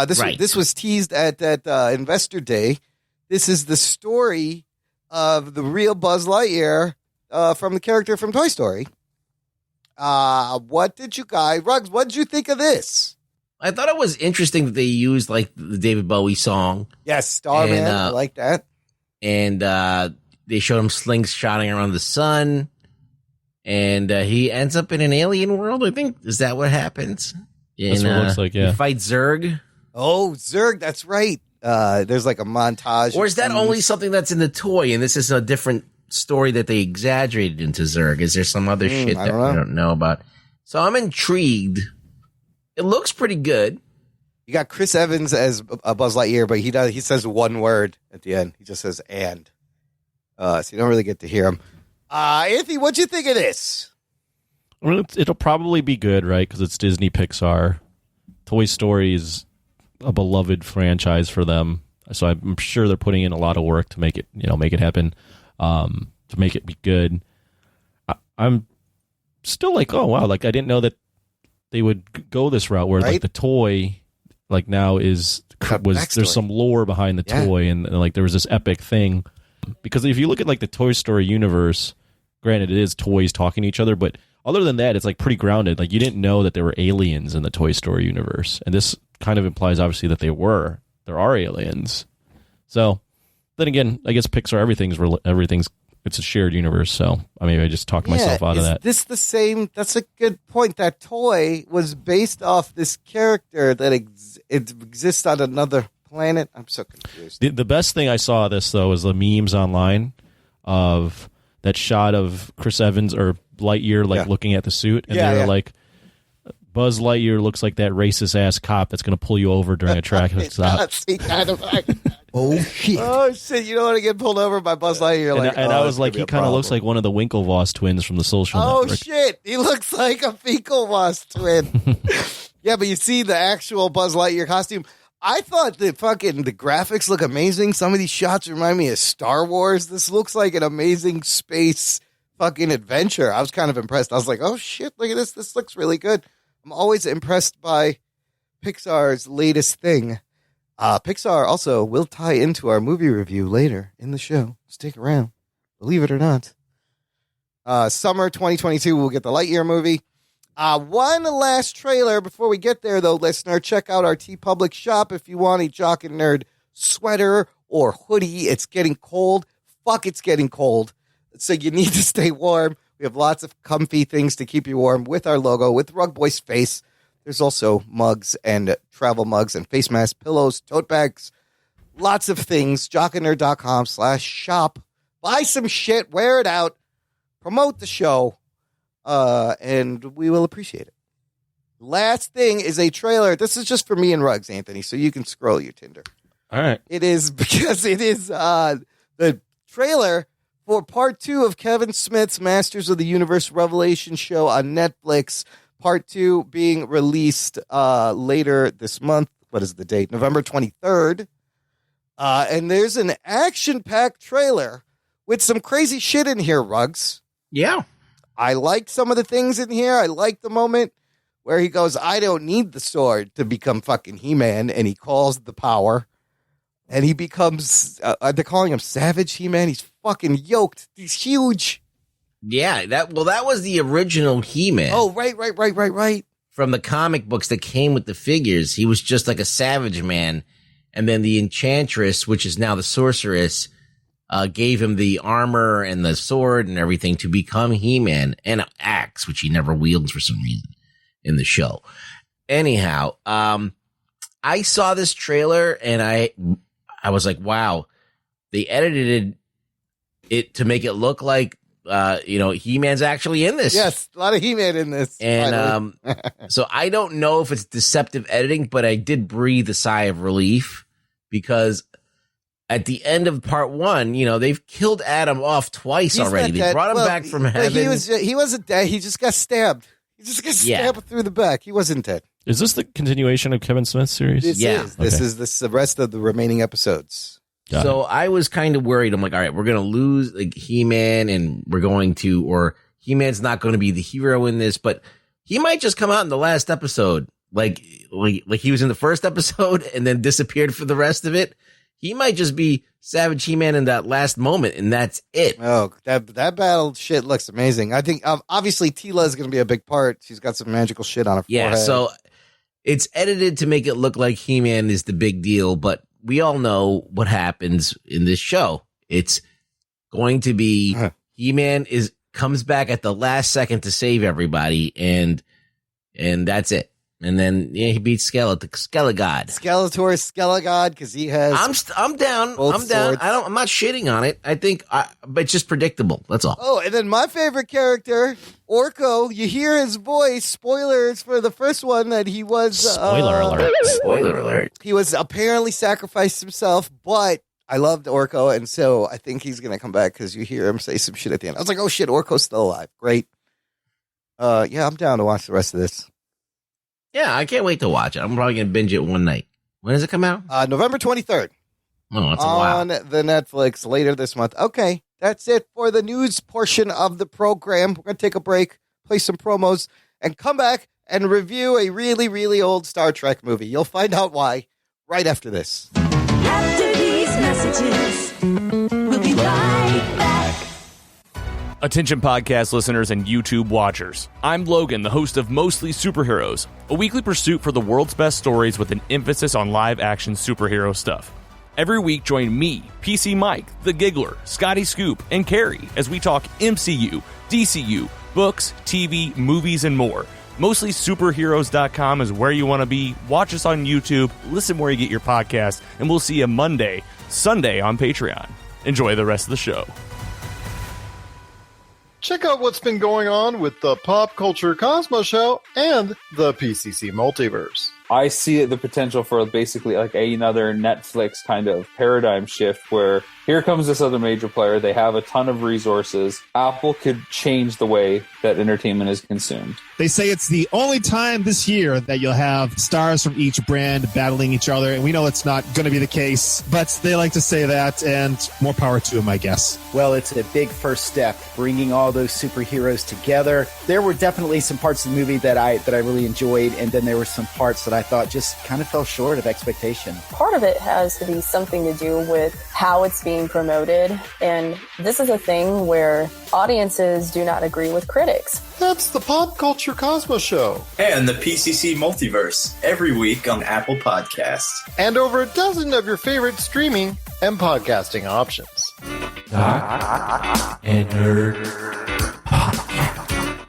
This was teased at Investor Day. This is the story of the real Buzz Lightyear from the character from Toy Story. What did you guys, Ruggs, what did you think of this? I thought it was interesting that they used like the David Bowie song. Yes, Starman. I like that. And they showed him slingshotting around the sun. And he ends up in an alien world, I think. Is that what happens? That's what it looks like, yeah. He fights Zurg. Oh, Zurg, that's right. There's like a montage. Or is that only something that's in the toy, and this is a different story that they exaggerated into Zurg? Is there some other shit that we don't know about? So I'm intrigued. It looks pretty good. You got Chris Evans as a Buzz Lightyear, but he says one word at the end. He just says "and," so you don't really get to hear him. Anthony, what'd you think of this? Well, it'll probably be good, right? Because it's Disney Pixar. Toy Story is a beloved franchise for them, so I'm sure they're putting in a lot of work to make it happen, to make it be good. I'm still like, oh wow, like I didn't know that they would go this route where like the toy, like now there's some lore behind the toy, and like there was this epic thing. Because if you look at like the Toy Story universe, granted it is toys talking to each other, but other than that, it's like pretty grounded. Like you didn't know that there were aliens in the Toy Story universe, and this kind of implies obviously that there are aliens. So then again, I guess Pixar, everything's it's a shared universe. So I mean, I just talked myself out of that. This the same? That's a good point. That toy was based off this character that it exists on another planet. I'm so confused. The best thing I saw of this though was the memes online of that shot of Chris Evans or Lightyear looking at the suit, and they were like, Buzz Lightyear looks like that racist ass cop that's going to pull you over during a traffic stop. Oh shit! Oh shit! You don't want to get pulled over by Buzz Lightyear. And I was like, he kind of looks like one of the Winklevoss twins from the Social Network. Oh shit! He looks like a Winklevoss twin. Yeah, but you see the actual Buzz Lightyear costume. I thought the graphics look amazing. Some of these shots remind me of Star Wars. This looks like an amazing space fucking adventure. I was kind of impressed. I was like, oh shit, look at this. This looks really good. I'm always impressed by Pixar's latest thing. Pixar also will tie into our movie review later in the show. Stick around. Believe it or not. Summer 2022, we'll get the Lightyear movie. One last trailer before we get there, though, listener. Check out our TeePublic shop if you want a Jock and Nerd sweater or hoodie. It's getting cold. Fuck, it's getting cold. So you need to stay warm. We have lots of comfy things to keep you warm with our logo, with Rug Boy's face. There's also mugs and travel mugs and face masks, pillows, tote bags, lots of things. jockandnerd.com/shop. Buy some shit, wear it out, promote the show, and we will appreciate it. Last thing is a trailer. This is just for me and Ruggs, Anthony, so you can scroll your Tinder. All right. It is because it is the trailer for part 2 of Kevin Smith's Masters of the Universe Revelation show on Netflix. Part 2 being released later this month. What is the date? November 23rd. And there's an action-packed trailer with some crazy shit in here, Ruggs. Yeah. I liked some of the things in here. I like the moment where he goes, I don't need the sword to become fucking He-Man, and he calls the power. And he becomes, they're calling him Savage He-Man. He's fucking yoked. He's huge. Yeah, that was the original He-Man. Oh, right. From the comic books that came with the figures. He was just like a savage man. And then the Enchantress, which is now the Sorceress, gave him the armor and the sword and everything to become He-Man, and an axe, which he never wields for some reason in the show. Anyhow, I saw this trailer and I was like, wow, they edited it to make it look like, He-Man's actually in this. Yes, a lot of He-Man in this. And so I don't know if it's deceptive editing, but I did breathe a sigh of relief because at the end of part 1, they've killed Adam off twice already. They brought him back from heaven. He wasn't dead. He just got stabbed. He just got stabbed through the back. He wasn't dead. Is this the continuation of Kevin Smith's series? This is the rest of the remaining episodes. So I was kind of worried. I'm like, all right, we're going to lose like He-Man or He-Man's not going to be the hero in this, but he might just come out in the last episode. Like he was in the first episode and then disappeared for the rest of it. He might just be Savage He-Man in that last moment, and that's it. Oh, that battle shit looks amazing. I think obviously Tila is going to be a big part. She's got some magical shit on her forehead. Yeah, so it's edited to make it look like He-Man is the big deal, but we all know what happens in this show. It's going to be He-Man comes back at the last second to save everybody, and that's it. And then he beats Skelegod. Skeletor, Skelegod, because he has. I'm down. I'm down. I'm not shitting on it. I think, but it's just predictable. That's all. Oh, and then my favorite character, Orko. You hear his voice. Spoilers for the first one that he was. Spoiler alert! Spoiler alert! He was apparently sacrificed himself, but I loved Orko, and so I think he's gonna come back because you hear him say some shit at the end. I was like, oh shit, Orko's still alive. Great. Yeah, I'm down to watch the rest of this. Yeah, I can't wait to watch it. I'm probably going to binge it one night. When does it come out? November 23rd. Oh, that's a while. On the Netflix later this month. Okay, that's it for the news portion of the program. We're going to take a break, play some promos, and come back and review a really, really old Star Trek movie. You'll find out why right after this. After these messages, we'll be right back. Attention podcast listeners and YouTube watchers. I'm Logan, the host of Mostly Superheroes, a weekly pursuit for the world's best stories with an emphasis on live-action superhero stuff. Every week, join me, PC Mike, The Giggler, Scotty Scoop, and Carrie as we talk MCU, DCU, books, TV, movies, and more. MostlySuperheroes.com is where you want to be. Watch us on YouTube, listen where you get your podcast, and we'll see you Sunday on Patreon. Enjoy the rest of the show. Check out what's been going on with the Pop Culture Cosmos Show and the PCC Multiverse. I see the potential for basically like another Netflix kind of paradigm shift where here comes this other major player. They have a ton of resources. Apple could change the way that entertainment is consumed. They say it's the only time this year that you'll have stars from each brand battling each other, and we know it's not going to be the case, but they like to say that, and more power to them, I guess. Well, it's a big first step, bringing all those superheroes together. There were definitely some parts of the movie that I really enjoyed, and then there were some parts that I thought just kind of fell short of expectation. Part of it has to be something to do with how it's being promoted, and this is a thing where audiences do not agree with critics. That's the Pop Culture Cosmos Show. And the PCC Multiverse, every week on Apple Podcasts. And over a dozen of your favorite streaming and podcasting options.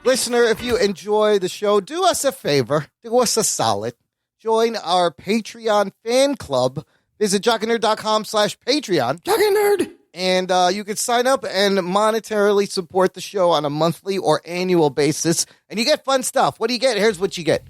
Listener, if you enjoy the show, do us a favor. Do us a solid. Join our Patreon fan club. Visit jockandnerd.com/Patreon. Jockandnerd! And you can sign up and monetarily support the show on a monthly or annual basis. And you get fun stuff. What do you get? Here's what you get.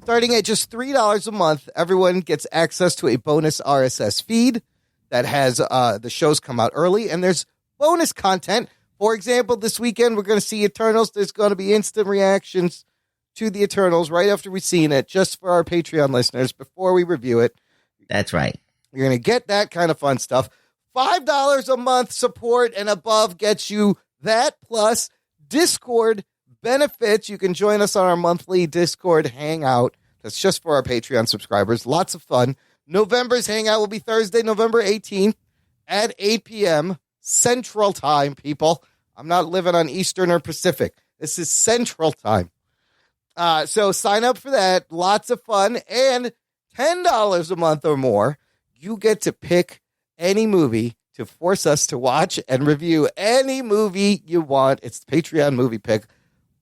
Starting at just $3 a month, everyone gets access to a bonus RSS feed that has the shows come out early. And there's bonus content. For example, this weekend, we're going to see Eternals. There's going to be instant reactions to the Eternals right after we've seen it, just for our Patreon listeners before we review it. That's right. You're going to get that kind of fun stuff. $5 a month support and above gets you that, plus Discord benefits. You can join us on our monthly Discord hangout. That's just for our Patreon subscribers. Lots of fun. November's hangout will be Thursday, November 18th at 8 p.m. Central Time, people. I'm not living on Eastern or Pacific. This is Central Time. So sign up for that. Lots of fun. And $10 a month or more, you get to pick any movie to force us to watch and review any movie you want. It's the Patreon movie pick.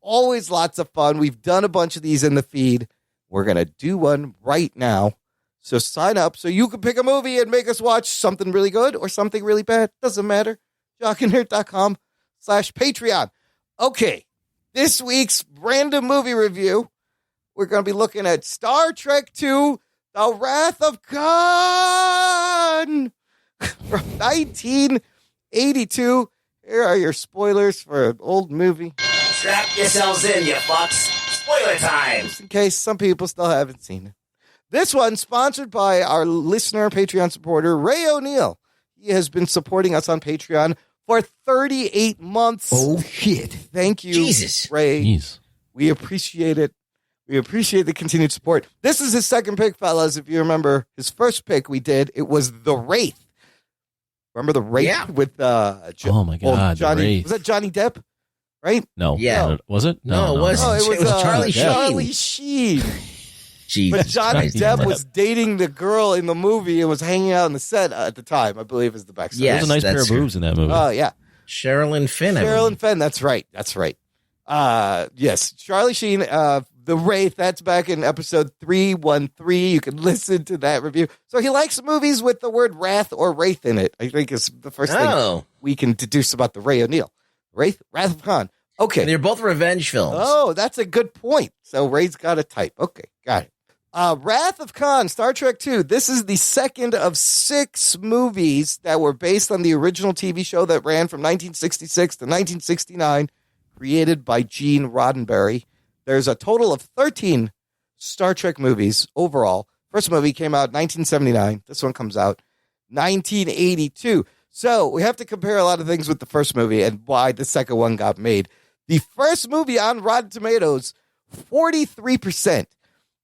Always lots of fun. We've done a bunch of these in the feed. We're going to do one right now. So sign up so you can pick a movie and make us watch something really good or something really bad. Doesn't matter. jockandnerd.com/Patreon. Okay, this week's random movie review, we're going to be looking at Star Trek II, The Wrath of Khan from 1982. Here are your spoilers for an old movie. Strap yourselves in, you fucks. Spoiler time. Just in case some people still haven't seen it. This one sponsored by our listener, Patreon supporter, Ray O'Neill. He has been supporting us on Patreon for 38 months. Oh, shit. Thank you, Jesus. Ray. Jeez. We appreciate it. We appreciate the continued support. This is his second pick, fellas. If you remember his first pick we did, it was The Wraith. Remember The Wraith? Yeah. With Oh my God, The Johnny, Wraith. was that Johnny Depp? Right? No. Yeah. Was it? No, it wasn't. No, it was Charlie Sheen. Charlie Sheen. Jesus But Johnny Christ. Depp was dating the girl in the movie and was hanging out on the set at the time, I believe is the backstory. Yes, There's a nice pair of that's true. boobs in that movie. Oh, yeah. Sherilyn Fenn. I believe. Sherilyn Fenn, that's right. That's right. Yes, Charlie Sheen, The Wraith, that's back in episode 313. You can listen to that review. So he likes movies with the word wrath or wraith in it, I think is the first thing we can deduce about the Ray O'Neill. Wrath of Khan. Okay. And they're both revenge films. Oh, that's a good point. So Ray's got a type. Okay, got it. Wrath of Khan, Star Trek II. This is the second of 6 movies that were based on the original TV show that ran from 1966 to 1969, created by Gene Roddenberry. There's a total of 13 Star Trek movies overall. First movie came out 1979. This one comes out 1982. So we have to compare a lot of things with the first movie and why the second one got made. The first movie on Rotten Tomatoes, 43%.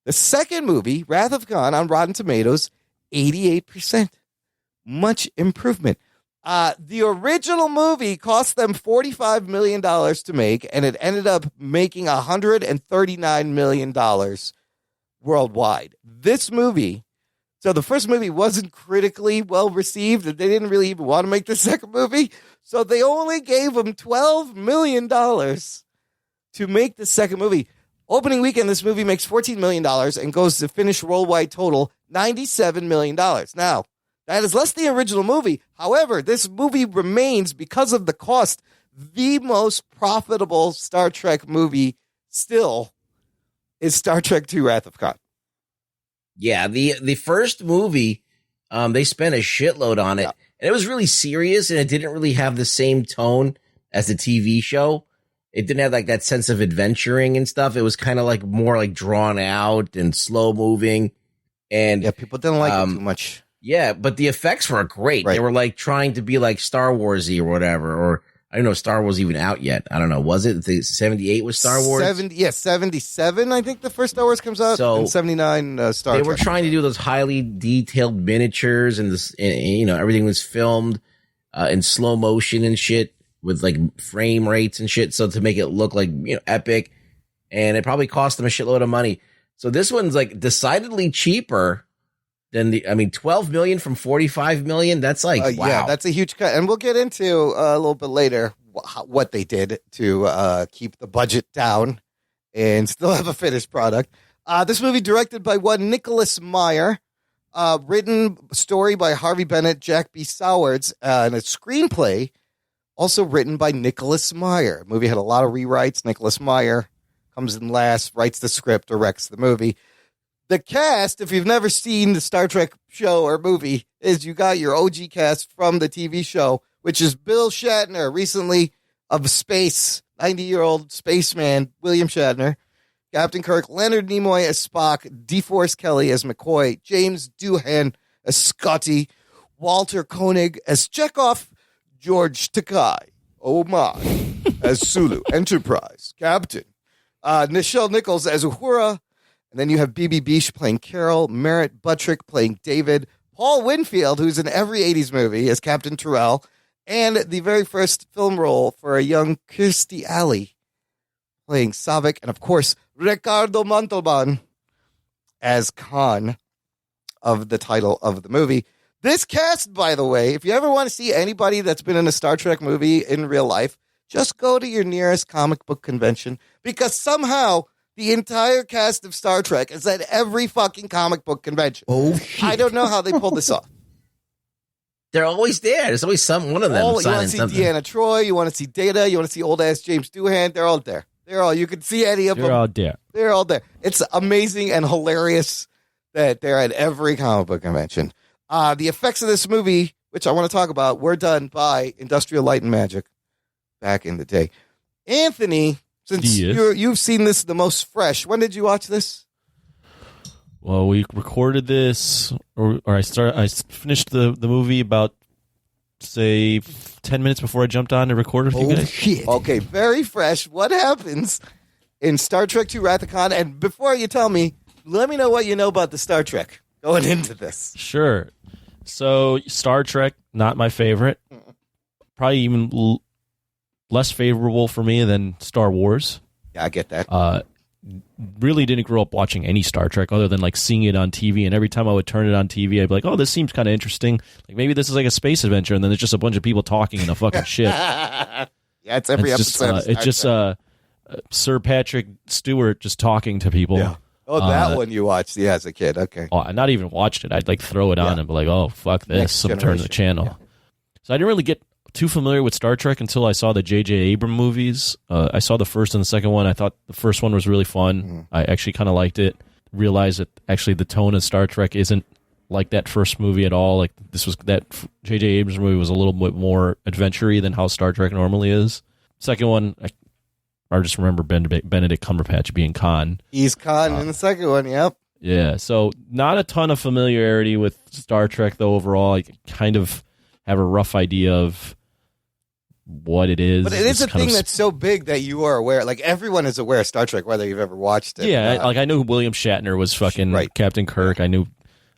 The second movie, Wrath of Khan, on Rotten Tomatoes, 88%. Much improvement. The original movie cost them $45 million to make, and it ended up making $139 million worldwide. This movie, so the first movie wasn't critically well received, and they didn't really even want to make the second movie, so they only gave them $12 million to make the second movie. Opening weekend, this movie makes $14 million and goes to finish worldwide total $97 million. Now, that is less than the original movie. However, this movie remains, because of the cost, the most profitable Star Trek movie still is Star Trek II Wrath of Khan. Yeah, the first movie, they spent a shitload on it. Yeah. And it was really serious, and it didn't really have the same tone as the TV show. It didn't have like that sense of adventuring and stuff. It was kind of like more like drawn out and slow moving. And yeah, people didn't like it too much. Yeah, but the effects were great. Right. They were like trying to be like Star Warsy or whatever. Or I don't know, Star Wars even out yet. I don't know. Was it? The 78 was Star Wars? 77. I think the first Star Wars comes out. So, and 79 Star They Trek. were trying to do those highly detailed miniatures, and this, and, you know, everything was filmed in slow motion and shit with like frame rates and shit. So to make it look like, you know, epic, and it probably cost them a shitload of money. So this one's like decidedly cheaper than $12 million from $45 million. That's like, wow. Yeah, that's a huge cut. And we'll get into a little bit later what they did to keep the budget down and still have a finished product. This movie directed by one Nicholas Meyer, written story by Harvey Bennett, Jack B. Sowards, and a screenplay also written by Nicholas Meyer. The movie had a lot of rewrites. Nicholas Meyer comes in last, writes the script, directs the movie. The cast, if you've never seen the Star Trek show or movie, is you got your OG cast from the TV show, which is Bill Shatner, recently of space, 90-year-old spaceman, William Shatner, Captain Kirk, Leonard Nimoy as Spock, DeForest Kelly as McCoy, James Doohan as Scotty, Walter Koenig as Chekhov, George Takei, oh my, as Sulu, Enterprise, Captain, Nichelle Nichols as Uhura, and then you have B.B. Bish playing Carol, Merritt Buttrick playing David, Paul Winfield, who's in every 80s movie, as Captain Terrell, and the very first film role for a young Kirstie Alley playing Savik, and of course, Ricardo Montalban as Khan of the title of the movie. This cast, by the way, if you ever want to see anybody that's been in a Star Trek movie in real life, just go to your nearest comic book convention, because somehow The entire cast of Star Trek is at every fucking comic book convention. Oh, shit. I don't know how they pulled this off. They're always there. There's always one of them You want signing to see something. Deanna Troi, you want to see Data, you want to see old ass James Doohan. They're all there. You can see any of them. They're all there. They're all there. It's amazing and hilarious that they're at every comic book convention. The effects of this movie, which I want to talk about, were done by Industrial Light and Magic back in the day. Anthony, since you've seen this the most fresh, when did you watch this? Well, we recorded this, or I finished the movie about, say, 10 minutes before I jumped on to record with you guys. Shit. Okay, very fresh. What happens in Star Trek II Wrath of Khan? And before you tell me, let me know what you know about the Star Trek going into this. Sure. So, Star Trek, not my favorite. Probably even less favorable for me than Star Wars. Yeah, I get that. Really didn't grow up watching any Star Trek other than like seeing it on TV, and every time I would turn it on TV, I'd be like, oh, this seems kind of interesting. Like maybe this is like a space adventure, and then there's just a bunch of people talking in a fucking ship. Yeah, it's every episode. It's just Sir Patrick Stewart just talking to people. Yeah. Oh, that one you watched, as a kid. Okay. Oh, I not even watched it. I'd like throw it on and be like, oh, fuck this. I'm turning the channel. Yeah. So I didn't really get too familiar with Star Trek until I saw the J.J. Abrams movies. I saw the first and the second one. I thought the first one was really fun. Mm-hmm. I actually kind of liked it. Realized that actually the tone of Star Trek isn't like that first movie at all. Like that J.J. Abrams movie was a little bit more adventure-y than how Star Trek normally is. Second one, I just remember Benedict Cumberbatch being Khan. He's Khan in the second one, yep. Yeah, so not a ton of familiarity with Star Trek, though, overall. I kind of have a rough idea of what it is. But it is a thing that's so big that you are aware. Like, everyone is aware of Star Trek, whether you've ever watched it. Yeah, like I knew William Shatner was fucking Captain Kirk. I knew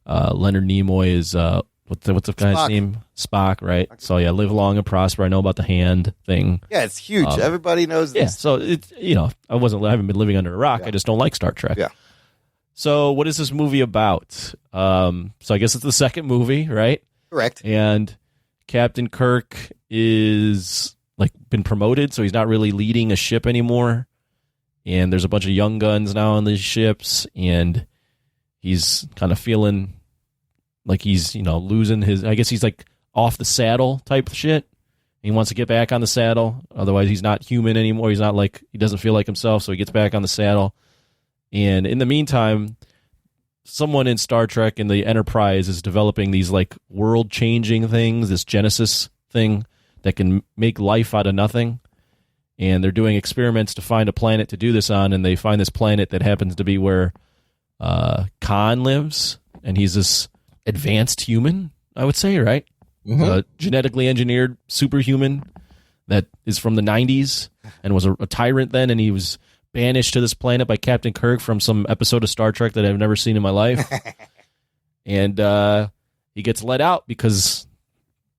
Leonard Nimoy is, what's the guy's name? Spock, right? So, yeah, live long and prosper. I know about the hand thing. Yeah, it's huge. Everybody knows this. Yeah, so, I haven't been living under a rock. Yeah. I just don't like Star Trek. Yeah. So, what is this movie about? So, I guess it's the second movie, right? Correct. And Captain Kirk is like been promoted, so he's not really leading a ship anymore. And there's a bunch of young guns now on these ships, and he's kind of feeling like he's, losing his, I guess he's like off the saddle type shit. He wants to get back on the saddle. Otherwise, he's not human anymore. He's not like, he doesn't feel like himself, so he gets back on the saddle. And in the meantime, someone in Star Trek in the Enterprise is developing these like world-changing things, this Genesis thing that can make life out of nothing. And they're doing experiments to find a planet to do this on, and they find this planet that happens to be where Khan lives, and he's this advanced human, I would say, right? Mm-hmm. Genetically engineered superhuman that is from the 90s and was a tyrant then, and he was banished to this planet by Captain Kirk from some episode of Star Trek that I've never seen in my life. And he gets let out because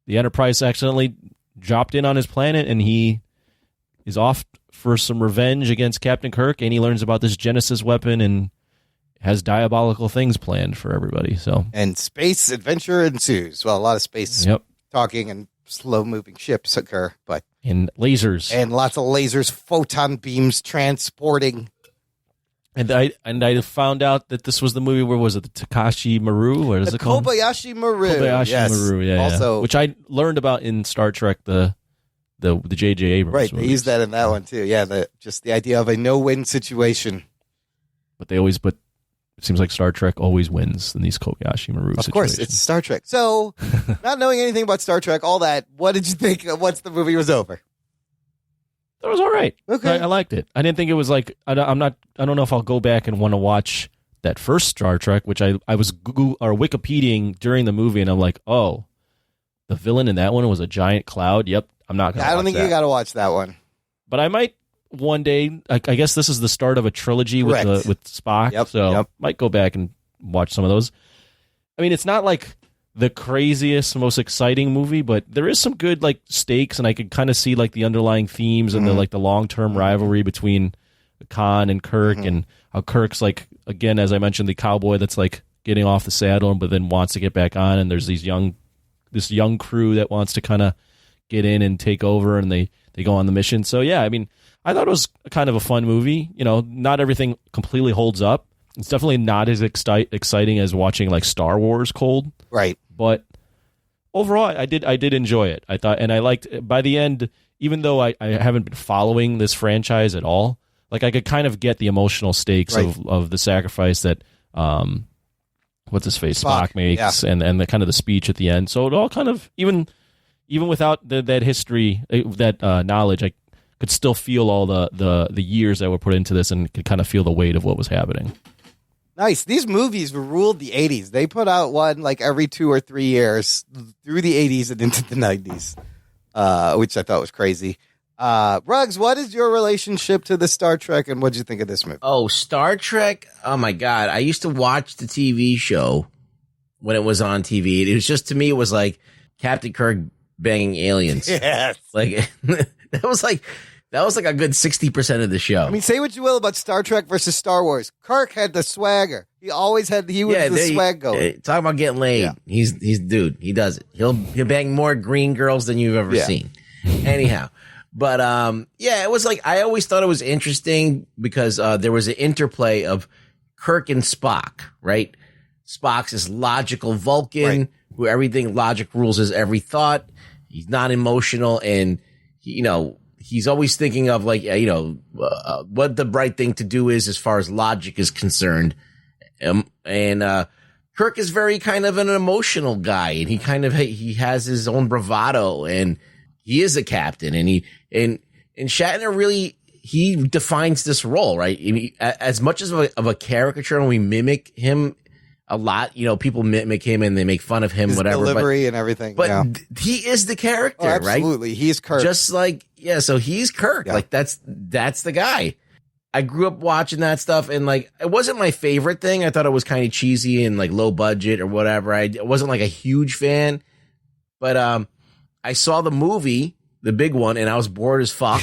the Enterprise accidentally dropped in on his planet, and he is off for some revenge against Captain Kirk, and he learns about this Genesis weapon and has diabolical things planned for everybody. So, and space adventure ensues. Well, a lot of space talking and slow-moving ships occur, but and lasers and lots of lasers, photon beams transporting. And I found out that this was the movie where was it the Takashi Maru? What is it called? Kobayashi Maru. Kobayashi Maru. Yeah. Also, which I learned about in Star Trek the J.J. Abrams. Right, movies. They used that in that one too. Yeah, just the idea of a no-win situation. But it seems like Star Trek always wins in these Kobayashi Maru situations. Of course, it's Star Trek. So, not knowing anything about Star Trek, all that, what did you think once the movie was over? It was all right. Okay. I liked it. I didn't think it was like, I don't know if I'll go back and want to watch that first Star Trek, which I was Wikipediaing during the movie, and I'm like, oh, the villain in that one was a giant cloud. Yep, I'm not going to watch that. I don't think you got to watch that one. But I might one day. I guess this is the start of a trilogy with Spock. Yep. Might go back and watch some of those. I mean, it's not like the craziest, most exciting movie, but there is some good like stakes, and I could kind of see like the underlying themes and the long-term rivalry between Khan and Kirk, and how Kirk's like, again, as I mentioned, the cowboy that's like getting off the saddle but then wants to get back on, and there's this young crew that wants to kind of get in and take over, and they they go on the mission. So yeah, I mean, I thought it was kind of a fun movie. You know, not everything completely holds up. It's definitely not as exciting as watching like Star Wars cold. Right. But overall, I did enjoy it. I thought, and I liked by the end, even though I haven't been following this franchise at all, like I could kind of get the emotional stakes of the sacrifice that what's his face Spock makes, and the kind of the speech at the end. So it all kind of even without that history, that knowledge, I could still feel all the years that were put into this, and could kind of feel the weight of what was happening. Nice. These movies ruled the 80s. They put out one like every 2 or 3 years through the 80s and into the 90s, which I thought was crazy. Ruggs, what is your relationship to the Star Trek, and what did you think of this movie? Oh, Star Trek? Oh, my God. I used to watch the TV show when it was on TV. It was just, to me, it was like Captain Kirk banging aliens. Yes. Like, that was like a good 60% of the show. I mean, say what you will about Star Trek versus Star Wars. Kirk had the swagger. He was the swag goer. Talking about getting laid. Yeah. He's dude. He does it. He'll bang more green girls than you've ever seen. Anyhow. But, it was like, I always thought it was interesting because, there was an interplay of Kirk and Spock, right? Spock's this logical Vulcan who everything logic rules his every thought. He's not emotional, and, he's always thinking of like, what the right thing to do is as far as logic is concerned. And Kirk is very kind of an emotional guy, and he has his own bravado, and he is a captain, and Shatner really, he defines this role, right? I mean, as much as of a caricature, and we mimic him a lot, people mimic him and they make fun of him, his whatever, delivery and everything. But he is the character, absolutely. right? Absolutely, he's Kirk. Just like, so he's Kirk. Yeah. Like that's the guy. I grew up watching that stuff, and like it wasn't my favorite thing. I thought it was kind of cheesy and like low budget or whatever. I wasn't like a huge fan, but I saw the movie, the big one, and I was bored as fuck.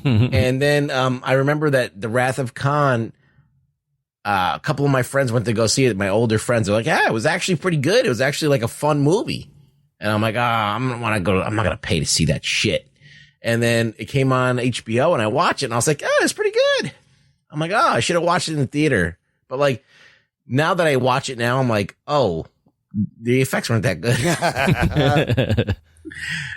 And then I remember that The Wrath of Khan. A couple of my friends went to go see it. My older friends are like, "Yeah, it was actually pretty good. It was actually like a fun movie." And I'm like, I'm not gonna pay to see that shit. And then it came on HBO, and I watched it, and I was like, it's pretty good. I'm like, I should have watched it in the theater. But like, now that I watch it now, I'm like, the effects weren't that good.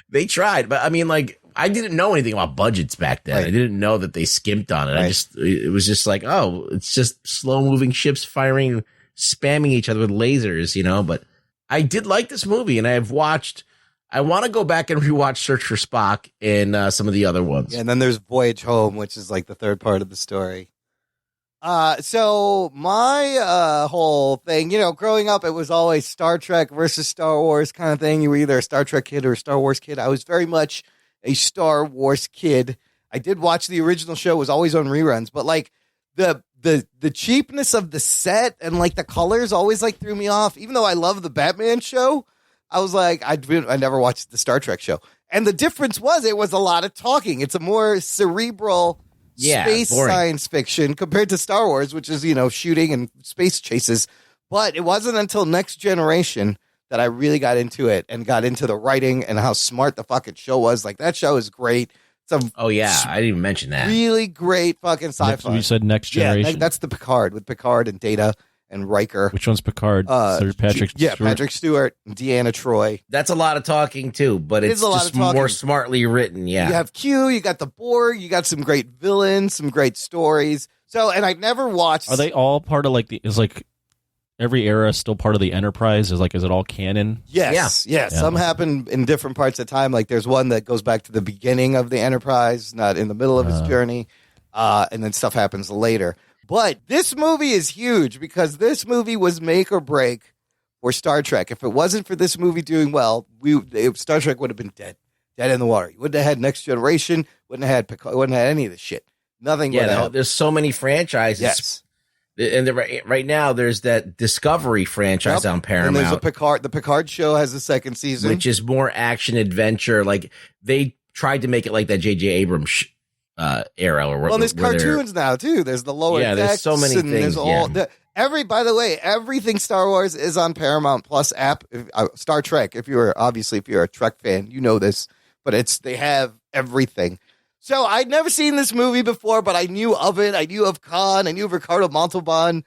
They tried, but I mean, like, I didn't know anything about budgets back then. Right. I didn't know that they skimped on it. Right. It was just like, it's just slow moving ships firing, spamming each other with lasers, but I did like this movie, and I want to go back and rewatch Search for Spock and some of the other ones. Yeah, and then there's Voyage Home, which is like the third part of the story. So my whole thing, growing up, it was always Star Trek versus Star Wars kind of thing. You were either a Star Trek kid or a Star Wars kid. I was very much a Star Wars kid. I did watch the original show; it was always on reruns, but like the cheapness of the set and like the colors always like threw me off. Even though I love the Batman show, I was like, I never watched the Star Trek show. And the difference was it was a lot of talking. It's a more cerebral space science fiction compared to Star Wars, which is, shooting and space chases. But it wasn't until Next Generation that I really got into it and got into the writing and how smart the fucking show was. Like, that show is great. I didn't even mention that. Really great fucking sci-fi. You said Next Generation? Yeah, that's the Picard, with Picard and Data and Riker. Which one's Picard? Patrick Stewart? Yeah, Patrick Stewart and Deanna Troi. That's a lot of talking, too, but it's just more smartly written, yeah. You have Q, you got the Borg, you got some great villains, some great stories. So, and I've never watched... Are they all part of, like, is like... Every era is still part of the Enterprise? Is it all canon? Yes. Yeah. Some happen in different parts of time. Like there's one that goes back to the beginning of the Enterprise, not in the middle of its journey. And then stuff happens later. But this movie is huge because this movie was make or break for Star Trek. If it wasn't for this movie doing well, Star Trek would have been dead in the water. You wouldn't have had Next Generation, wouldn't have had Picard, wouldn't have had any of this shit. Nothing. Yeah, there's so many franchises. Yes. And right now, there's that Discovery franchise on Paramount. And there's the Picard show has a second season, which is more action adventure. Like they tried to make it like that J.J. Abrams era. Well, there's cartoons now too. There's the Lower Decks. There's so many things. By the way, everything Star Wars is on Paramount Plus app. Star Trek. If you're a Trek fan, you know this. But they have everything. So I'd never seen this movie before, but I knew of it. I knew of Khan. I knew of Ricardo Montalban.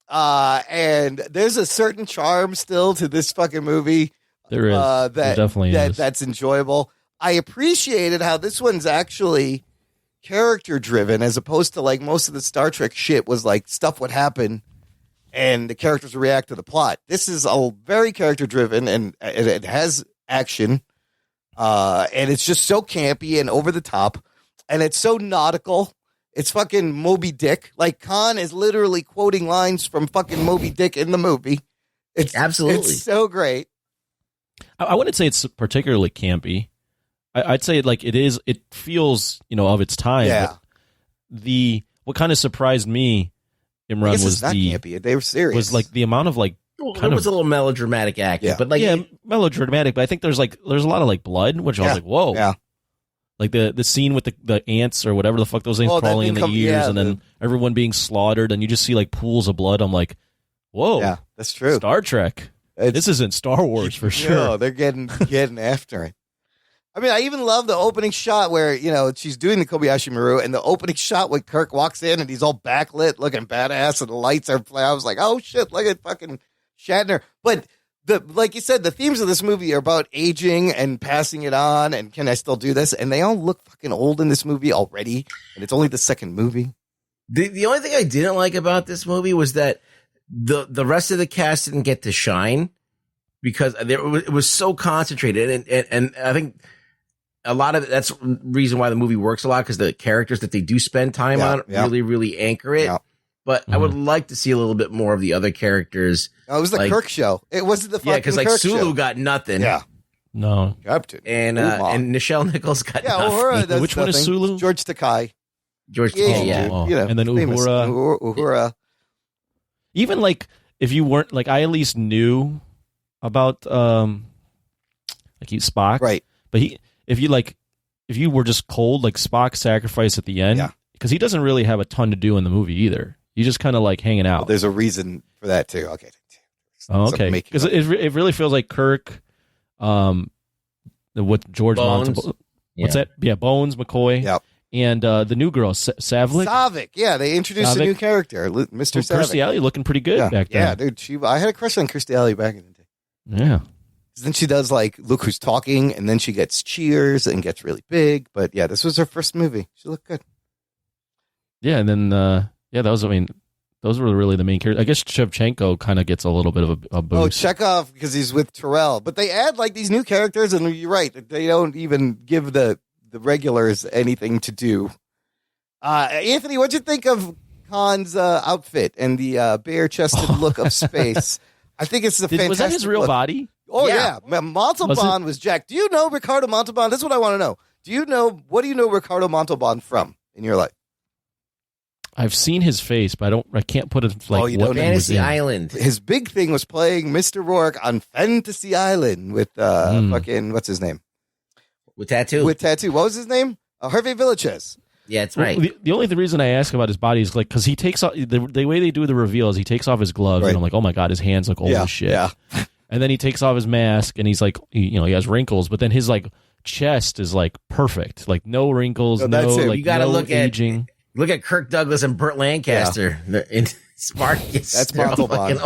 And there's a certain charm still to this fucking movie. There is. There definitely is. That's enjoyable. I appreciated how this one's actually character driven as opposed to like most of the Star Trek shit was like stuff would happen and the characters would react to the plot. This is a very character driven and it has action. And it's just so campy and over the top and it's so nautical. It's fucking Moby Dick. Like Khan is literally quoting lines from fucking Moby Dick in the movie. It's absolutely so great. I wouldn't say it's particularly campy. I'd say like it is. It feels of its time. Yeah. But what kind of surprised me, Imran, was campy. They were serious. Was like the amount of like. It was a little melodramatic acting, but like melodramatic. But I think there's a lot of like blood, which I was like, whoa. Yeah. Like the scene with the ants or whatever the fuck those things crawling in the ears, and then everyone being slaughtered, and you just see like pools of blood. I'm like, whoa. Yeah, that's true. Star Trek. This isn't Star Wars for sure. No, they're getting after it. I mean, I even love the opening shot where, she's doing the Kobayashi Maru and the opening shot when Kirk walks in and he's all backlit looking badass and the lights are playing. I was like, oh shit, look at fucking Shatner. But like you said, the themes of this movie are about aging and passing it on and can I still do this? And they all look fucking old in this movie already. And it's only the second movie. The only thing I didn't like about this movie was that the rest of the cast didn't get to shine because it was so concentrated. And I think a lot of that's the reason why the movie works a lot because the characters that they do spend time on really, really anchor it. Yeah. But I would like to see a little bit more of the other characters. Oh, it was the Kirk show. It wasn't the fucking because like Kirk Sulu show. got nothing. Yeah. No. Captain. And Nichelle Nichols got nothing. Uhura Which one is Sulu? George Takei. George Takei, yeah. And then Uhura. Uhura. Even like if you weren't like I at least knew about Spock. Right. But if you were just cold, like Spock's sacrifice at the end, because he doesn't really have a ton to do in the movie either. He's just kind of like hanging out. Well, there's a reason for that too. Okay. Okay. Because it really feels like Kirk, with George Montalban. What's that? Yeah, Bones, McCoy. Yep. And the new girl, Savlik. Savik. Yeah, they introduced a new character, Mr. Savik. Kirstie Alley looking pretty good back then. Yeah, dude. I had a crush on Kirstie Alley back in the day. Yeah. Then she does like Look Who's Talking, and then she gets Cheers and gets really big. But yeah, this was her first movie. She looked good. Yeah, and then those were really the main characters. I guess Shevchenko kind of gets a little bit of a boost. Oh, Chekhov because he's with Terrell. But they add like these new characters, and you're right, they don't even give the regulars anything to do. Anthony, what'd you think of Khan's outfit and the bare-chested look of space? I think it's fantastic. Was that his real body? Oh, yeah. Montalban was jacked. Do you know Ricardo Montalban? That's what I want to know. What do you know Ricardo Montalban from in your life? I've seen his face, but I can't put it like what Fantasy Island. His big thing was playing Mr. Rourke on Fantasy Island with fucking what's his name? With Tattoo. What was his name? Hervé Villachez. Yeah, that's right. Well, the only reason I ask about his body is like because he takes off the way they do the reveal is he takes off his gloves and I'm like, oh my god, his hands look old as shit. Yeah. And then he takes off his mask and he's like, he has wrinkles, but then his like chest is like perfect, like no wrinkles, like you gotta look aging. Look at Kirk Douglas and Burt Lancaster in Spartacus. That's Montalban.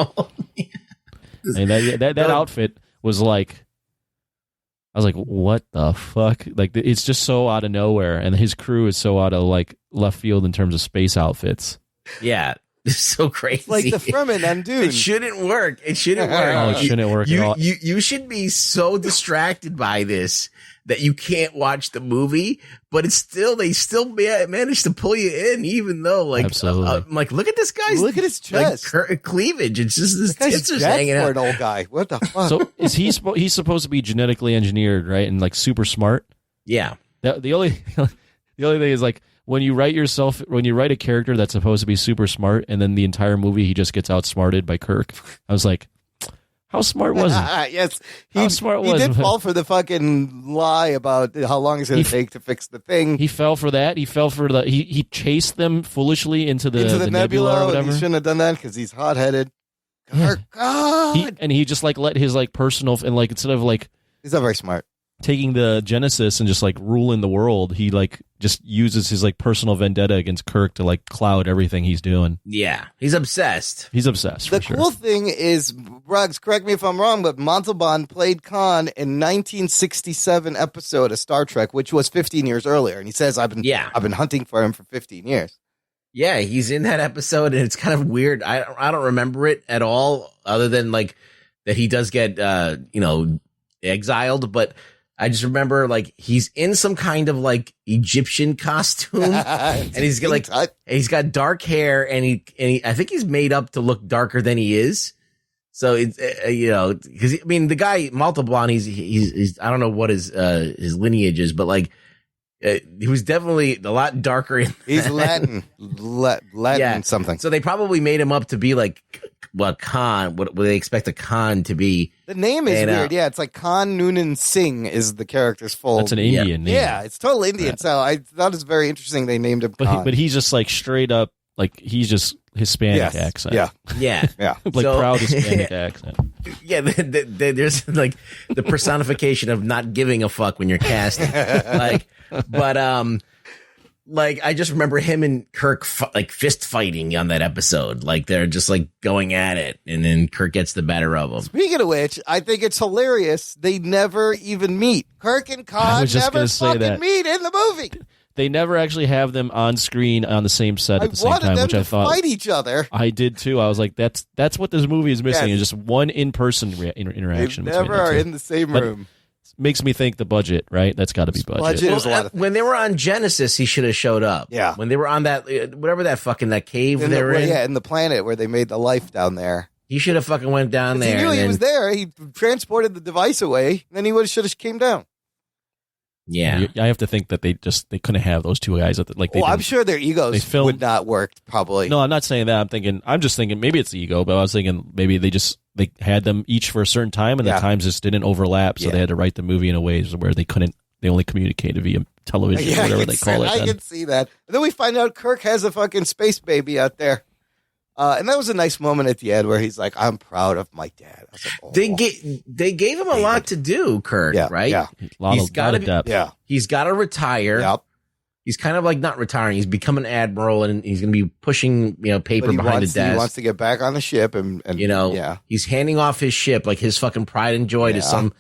And that outfit was like, I was like, what the fuck? Like, it's just so out of nowhere, and his crew is so out of like left field in terms of space outfits. Yeah, it's so crazy. It's like the Fremen on Dune. It shouldn't work. It shouldn't work. Oh, it shouldn't work at all. You should be so distracted by this that you can't watch the movie, but they still manage to pull you in, even though like, absolutely. Like, look at this guy's, look at his chest, like, cleavage. It's just this tits are hanging out. For an old guy, what the fuck? So is he's supposed to be genetically engineered, right, and like super smart? Yeah. The only thing is like when you write a character that's supposed to be super smart, and then the entire movie he just gets outsmarted by Kirk. I was like, how smart was he? Yes, how smart was he? He did fall for the fucking lie about how long it's going to take to fix the thing. He fell for that. He fell for he chased them foolishly into the nebula or whatever. He shouldn't have done that because he's hot-headed. Yeah. God. He just like let his like personal and like instead of like he's not very smart. taking the Genesis and just like ruling the world. He like just uses his like personal vendetta against Kirk to like cloud everything he's doing. Yeah, he's obsessed. He's obsessed. The for cool sure. thing is, Ruggs, correct me if I'm wrong, but Montalban played Khan in 1967 episode of Star Trek, which was 15 years earlier, and he says, "I've been hunting for him for 15 years." Yeah, he's in that episode, and it's kind of weird. I don't remember it at all, other than like that he does get exiled, but I just remember like he's in some kind of like Egyptian costume, and he's got like he's got dark hair, and he I think he's made up to look darker than he is. So it's because I mean the guy Montalban, he's I don't know what his lineage is, but like he was definitely a lot darker. He's Latin, Latin something. So they probably made him up to be like Khan. What they expect a Khan to be? The name is weird. Yeah, it's like Khan Noonan Singh is the character's full. That's an Indian name. Yeah, it's total Indian. Right. So I thought it was very interesting they named him Khan. But he's just like straight up like he's just Hispanic accent. Yeah. Like proud Hispanic accent. Yeah, there's like the personification of not giving a fuck when you're casting. Like I just remember him and Kirk like fist fighting on that episode. Like they're just like going at it, and then Kirk gets the better of him. Speaking of which, I think it's hilarious they never even meet. Kirk and Khan never fucking meet in the movie. They never actually have them on screen on the same set at the same time, which I thought fight each other. I did too. I was like, that's what this movie is missing. Is just one in-person interaction. They never are in the same room. Makes me think the budget, right? That's got to be budget. When they were on Genesis, he should have showed up. Yeah. When they were on that whatever that cave they were in. Yeah, in the planet where they made the life down there. He should have fucking went down there. He knew he was there. He transported the device away. Then he should have came down. Yeah, I have to think that they couldn't have those two guys. I'm sure their egos would not work. Probably. No, I'm not saying that. I'm just thinking maybe it's the ego, but I was thinking maybe they had them each for a certain time, and the times just didn't overlap, so they had to write the movie in a way where they only communicated via television, or whatever they call it. I can see that. And then we find out Kirk has a fucking space baby out there. And that was a nice moment at the end where he's like, "I'm proud of my dad." I was like, oh, they gave him a lot to do, Kirk. Right? Yeah, he's got to depth. Yeah, he's got to retire. Yep. He's kind of like not retiring. He's become an admiral, and he's going to be pushing paper behind the desk. He wants to get back on the ship, and he's handing off his ship, like his fucking pride and joy, to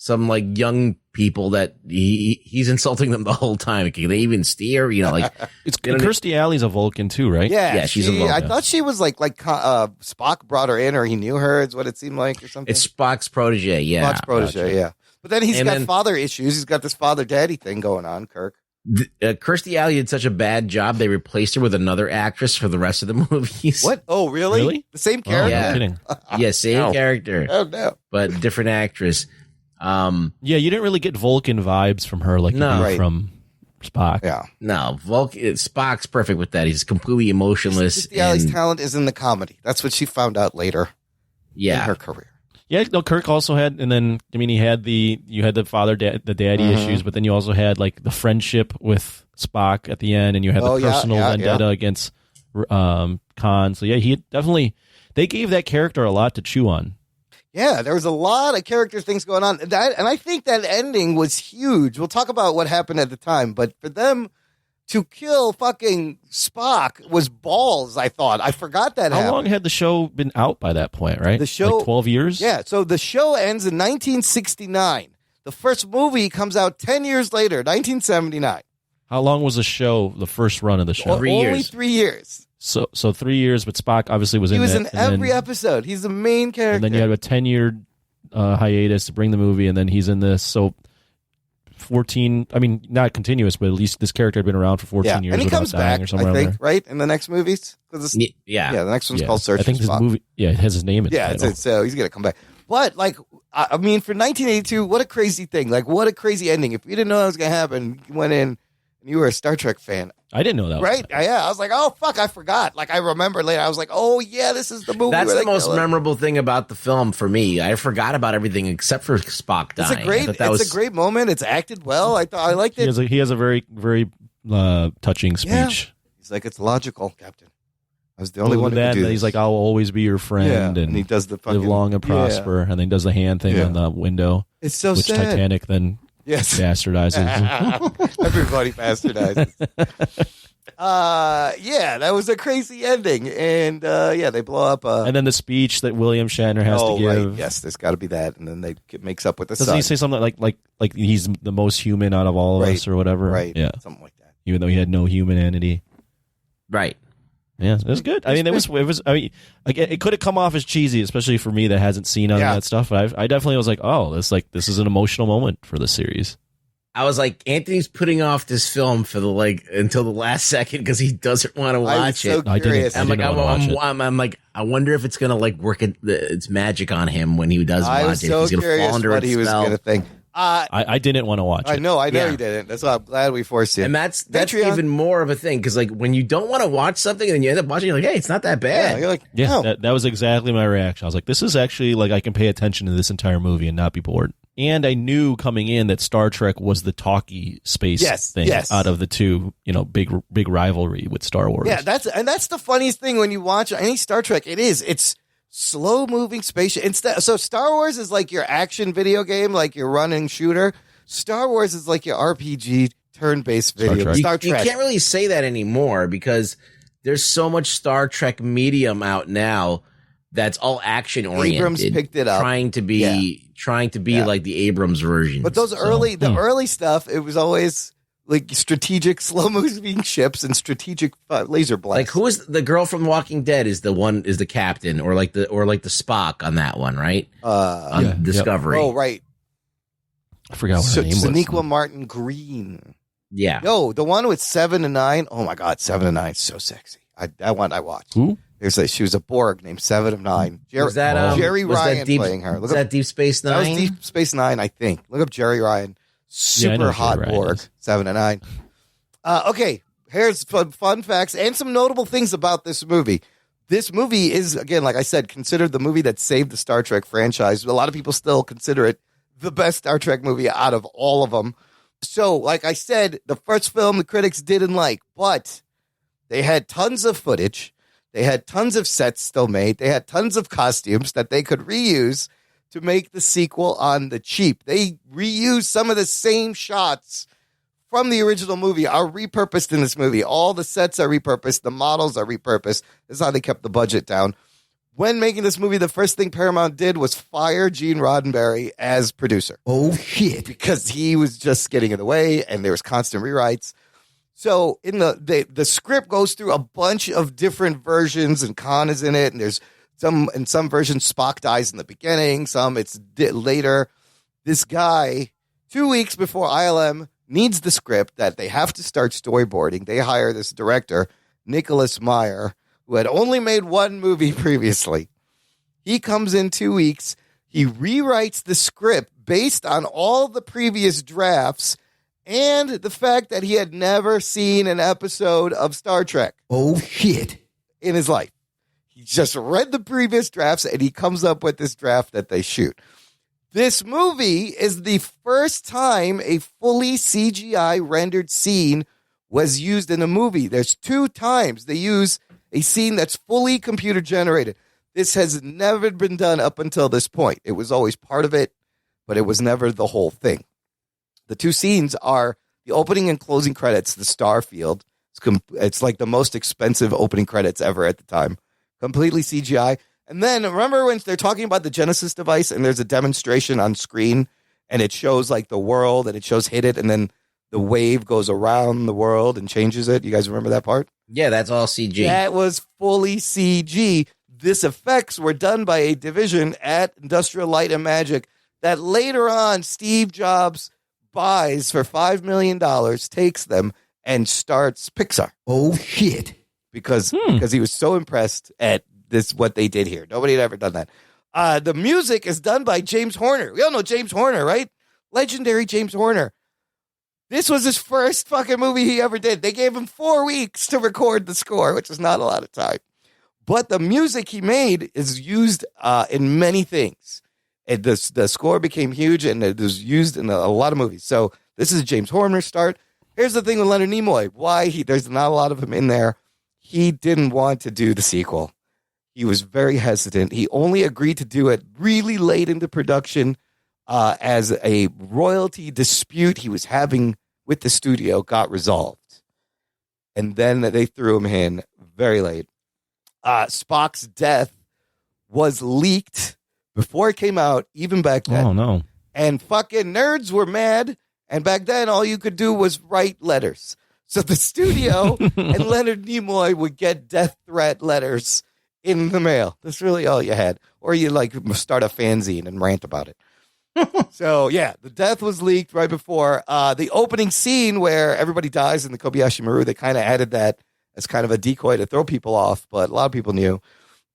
some like young people that he's insulting them the whole time. Can they even steer? It's Kirstie Alley's a Vulcan too, right? Yeah, she's a Vulcan. I thought she was like Spock brought her in, or he knew her. Is what it seemed like, or something. It's Spock's protege. Yeah, Spock's protege. Gotcha. Yeah, but then he's got father issues. He's got this father-daddy thing going on. Kirk. Kirstie Alley did such a bad job, they replaced her with another actress for the rest of the movies. What? Oh, really? The same character? Yeah, no kidding. Yeah, same character. Oh no, but different actress. Yeah, you didn't really get Vulcan vibes from her like you do from Spock. Yeah, no, Spock's perfect with that. He's completely emotionless. Kirstie Alley's talent is in the comedy. That's what she found out later. Yeah, in her career. Yeah, no, Kirk also had, and then you had the the daddy issues, but then you also had like the friendship with Spock at the end, and you had the personal vendetta against Khan. So yeah, they gave that character a lot to chew on. Yeah, there was a lot of character things going on, and I think that ending was huge. We'll talk about what happened at the time, but for them to kill fucking Spock was balls, I thought. I forgot that happened. How long had the show been out by that point, right? The show... Like 12 years? Yeah, so the show ends in 1969. The first movie comes out 10 years later, 1979. How long was the show, the first run of the show? Only 3 years. So 3 years, but Spock obviously was in it. He was in every episode. He's the main character. And then you had a 10-year hiatus to bring the movie, and then he's in this, so... 14, I mean, not continuous, but at least this character had been around for 14 years. And he comes back, or somewhere I think, right? In the next movies? Yeah, the next one's called Search I think for his Spock. movie, it has his name in the title. So he's going to come back. But, like, I mean, for 1982, what a crazy thing. Like, what a crazy ending. If you didn't know that was going to happen, you went in and you were a Star Trek fan. I didn't know that. Right? Yeah. I was like, oh, fuck, I forgot. Like, I remember later. I was like, oh, yeah, this is the movie. That's the most memorable thing about the film for me. I forgot about everything except for Spock dying. It's a great moment. It's acted well. I liked it. He has a very, very touching speech. Yeah. He's like, it's logical, Captain. I was the only one who could do this. He's like, I'll always be your friend, and he does the fucking, live long and prosper, and then he does the hand thing on the window. It's so which sad. Titanic then bastardizes. Everybody bastardizes. That was a crazy ending, and they blow up. And then the speech that William Shatner has to give. Right. Yes, there's got to be that, and then it makes up with the Doesn't sun. he say something like he's the most human out of all of us or whatever? Right. Yeah, something like that. Even though he had no humanity. Right. Yeah, it was good. I mean, it was. I mean, like, it could have come off as cheesy, especially for me that hasn't seen any of that stuff. But I definitely was like, oh, this is an emotional moment for the series. I was like, Anthony's putting off this film for until the last second because he doesn't want to watch it. I didn't. I'm like, I wonder if it's gonna work its magic on him when he does I watch was it. so He's gonna curious fall under what its he was spell. going to think. I didn't want to watch it. I know Yeah. you didn't. That's why I'm glad we forced you. And that's Patreon? even more of a thing because when you don't want to watch something and then you end up watching, you're like, hey, it's not that bad. Yeah, you're like, Yeah, no. that was exactly my reaction. I was like, this is actually I can pay attention to this entire movie and not be bored. And I knew coming in that Star Trek was the talky space thing out of the two, big rivalry with Star Wars. Yeah, that's the funniest thing when you watch any Star Trek. It's slow moving spaceship. So Star Wars is like your action video game, like your running shooter. Star Wars is like your RPG turn based video. Star Trek. You can't really say that anymore because there's so much Star Trek medium out now that's all action oriented. Abrams picked it up, trying to be like the Abrams version. But those early stuff, it was always like strategic slow moving ships and strategic laser blasts. Like who is the girl from Walking Dead? Is the captain or like the Spock on that one, right? On Discovery. Oh, right. I forgot what her name was. Sonequa Martin Green. Yeah. No, the one with 7 and 9. Oh my God, 7 and 9, so sexy. I watched. Who? She was a Borg named 7 of 9. Was that Jerry was Ryan that Deep, playing her? Was that Deep Space Nine? That was Deep Space Nine, I think. Look up Jerry Ryan. Super hot Borg. 7 and 9. Okay, here's fun facts and some notable things about this movie. This movie is, again, like I said, considered the movie that saved the Star Trek franchise. A lot of people still consider it the best Star Trek movie out of all of them. So, like I said, the first film the critics didn't like, but they had tons of footage. They had tons of sets still made. They had tons of costumes that they could reuse to make the sequel on the cheap. They reused some of the same shots from the original movie are repurposed in this movie. All the sets are repurposed. The models are repurposed. This is how they kept the budget down. When making this movie, the first thing Paramount did was fire Gene Roddenberry as producer. Oh, shit. Because he was just getting in the way, and there was constant rewrites. So in the script goes through a bunch of different versions, and Khan is in it, and there's in some versions Spock dies in the beginning, some it's later. This guy, 2 weeks before ILM needs the script that they have to start storyboarding, they hire this director, Nicholas Meyer, who had only made one movie previously. He comes in 2 weeks. He rewrites the script based on all the previous drafts and the fact that he had never seen an episode of Star Trek. Oh, shit. In his life. He just read the previous drafts and he comes up with this draft that they shoot. This movie is the first time a fully CGI rendered scene was used in a movie. There's 2 times they use a scene that's fully computer generated. This has never been done up until this point. It was always part of it, but it was never the whole thing. The 2 scenes are the opening and closing credits, the Starfield. It's like the most expensive opening credits ever at the time. Completely CGI. And then remember when they're talking about the Genesis device and there's a demonstration on screen and it shows like the world and it shows hit it and then the wave goes around the world and changes it. You guys remember that part? Yeah, that's all CG. That was fully CG. This effects were done by a division at Industrial Light and Magic that later on Steve Jobs buys for $5 million, takes them, and starts Pixar. Oh, shit. Because he was so impressed at this, what they did here. Nobody had ever done that. The music is done by James Horner. We all know James Horner, right? Legendary James Horner. This was his first fucking movie he ever did. They gave him 4 weeks to record the score, which is not a lot of time. But the music he made is used in many things. The score became huge, and it was used in a lot of movies. So this is James Horner's start. Here's the thing with Leonard Nimoy. Why there's not a lot of him in there. he didn't want to do the sequel. He was very hesitant. He only agreed to do it really late into production as a royalty dispute he was having with the studio got resolved. And then they threw him in very late. Spock's death was leaked before it came out, even back then. Oh, no. And fucking nerds were mad. And back then, all you could do was write letters. So the studio and Leonard Nimoy would get death threat letters in the mail. That's really all you had. Or you like start a fanzine and rant about it. So yeah, the death was leaked right before the opening scene where everybody dies in the Kobayashi Maru. They kind of added that as kind of a decoy to throw people off, but a lot of people knew.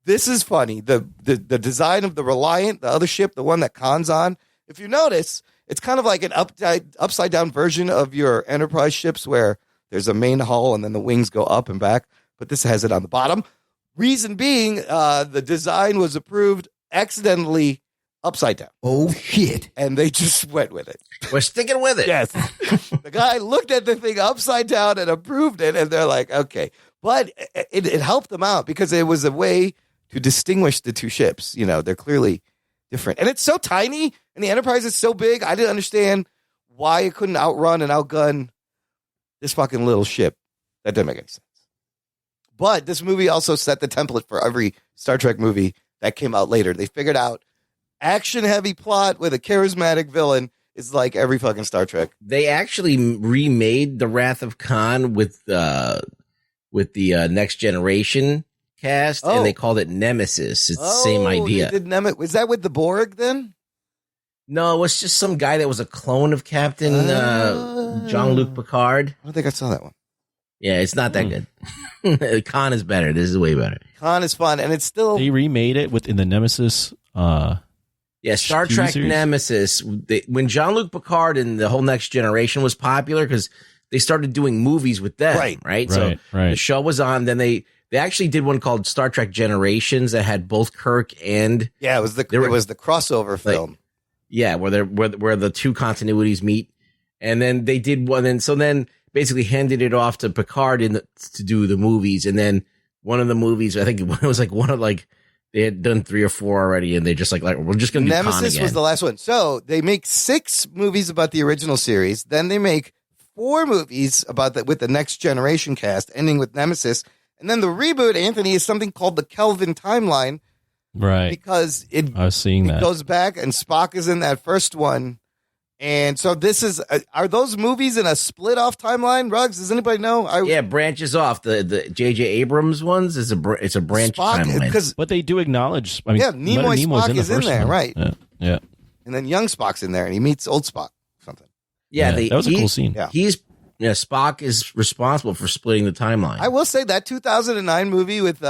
This is funny. The design of the Reliant, the other ship, the one that Khan's on, if you notice, it's kind of like an upside down version of your Enterprise ships where there's a main hull and then the wings go up and back, but this has it on the bottom. Reason being, the design was approved accidentally upside down. Oh, shit. And they just went with it. We're sticking with it. Yes. The guy looked at the thing upside down and approved it, and they're like, okay. But it helped them out because it was a way to distinguish the two ships. You know, they're clearly different. And it's so tiny, and the Enterprise is so big, I didn't understand why it couldn't outrun and outgun this fucking little ship. That didn't make any sense. But this movie also set the template for every Star Trek movie that came out later. They figured out action-heavy plot with a charismatic villain is like every fucking Star Trek. They actually remade The Wrath of Khan with the Next Generation cast, and they called it Nemesis. It's the same idea. Was that with the Borg then? No, it was just some guy that was a clone of Captain Jean-Luc Picard. I don't think I saw that one. Yeah, it's not that good. Khan is better. This is way better. Khan is fun, and it's still... They remade it within the Nemesis... Yeah, Star Trek series? Nemesis. When Jean-Luc Picard and the whole Next Generation was popular, because they started doing movies with them, right? So the show was on. Then they actually did one called Star Trek Generations that had both Kirk and it was the crossover film. Yeah, where the two continuities meet, and then they did one. And so then basically handed it off to Picard to do the movies, and then one of the movies, I think it was like one of like. They had done 3 or 4 already, and they just like we're just going to do Khan Nemesis again. was the last one. So they make 6 movies about the original series. Then they make 4 movies about with the Next Generation cast, ending with Nemesis. And then the reboot, Anthony, is something called the Kelvin Timeline. Right. Because I was seeing that. It goes back, and Spock is in that first one. And so this is, are those movies in a split off timeline? Ruggs, does anybody know? Yeah, branches off. The J.J. Abrams ones it's a branch timeline. But they do acknowledge. I mean, Nimoy Spock is in there, one. right? Yeah. And then young Spock's in there, and he meets old Spock. Something. Yeah, that was a cool scene. Yeah. Spock is responsible for splitting the timeline. I will say that 2009 movie with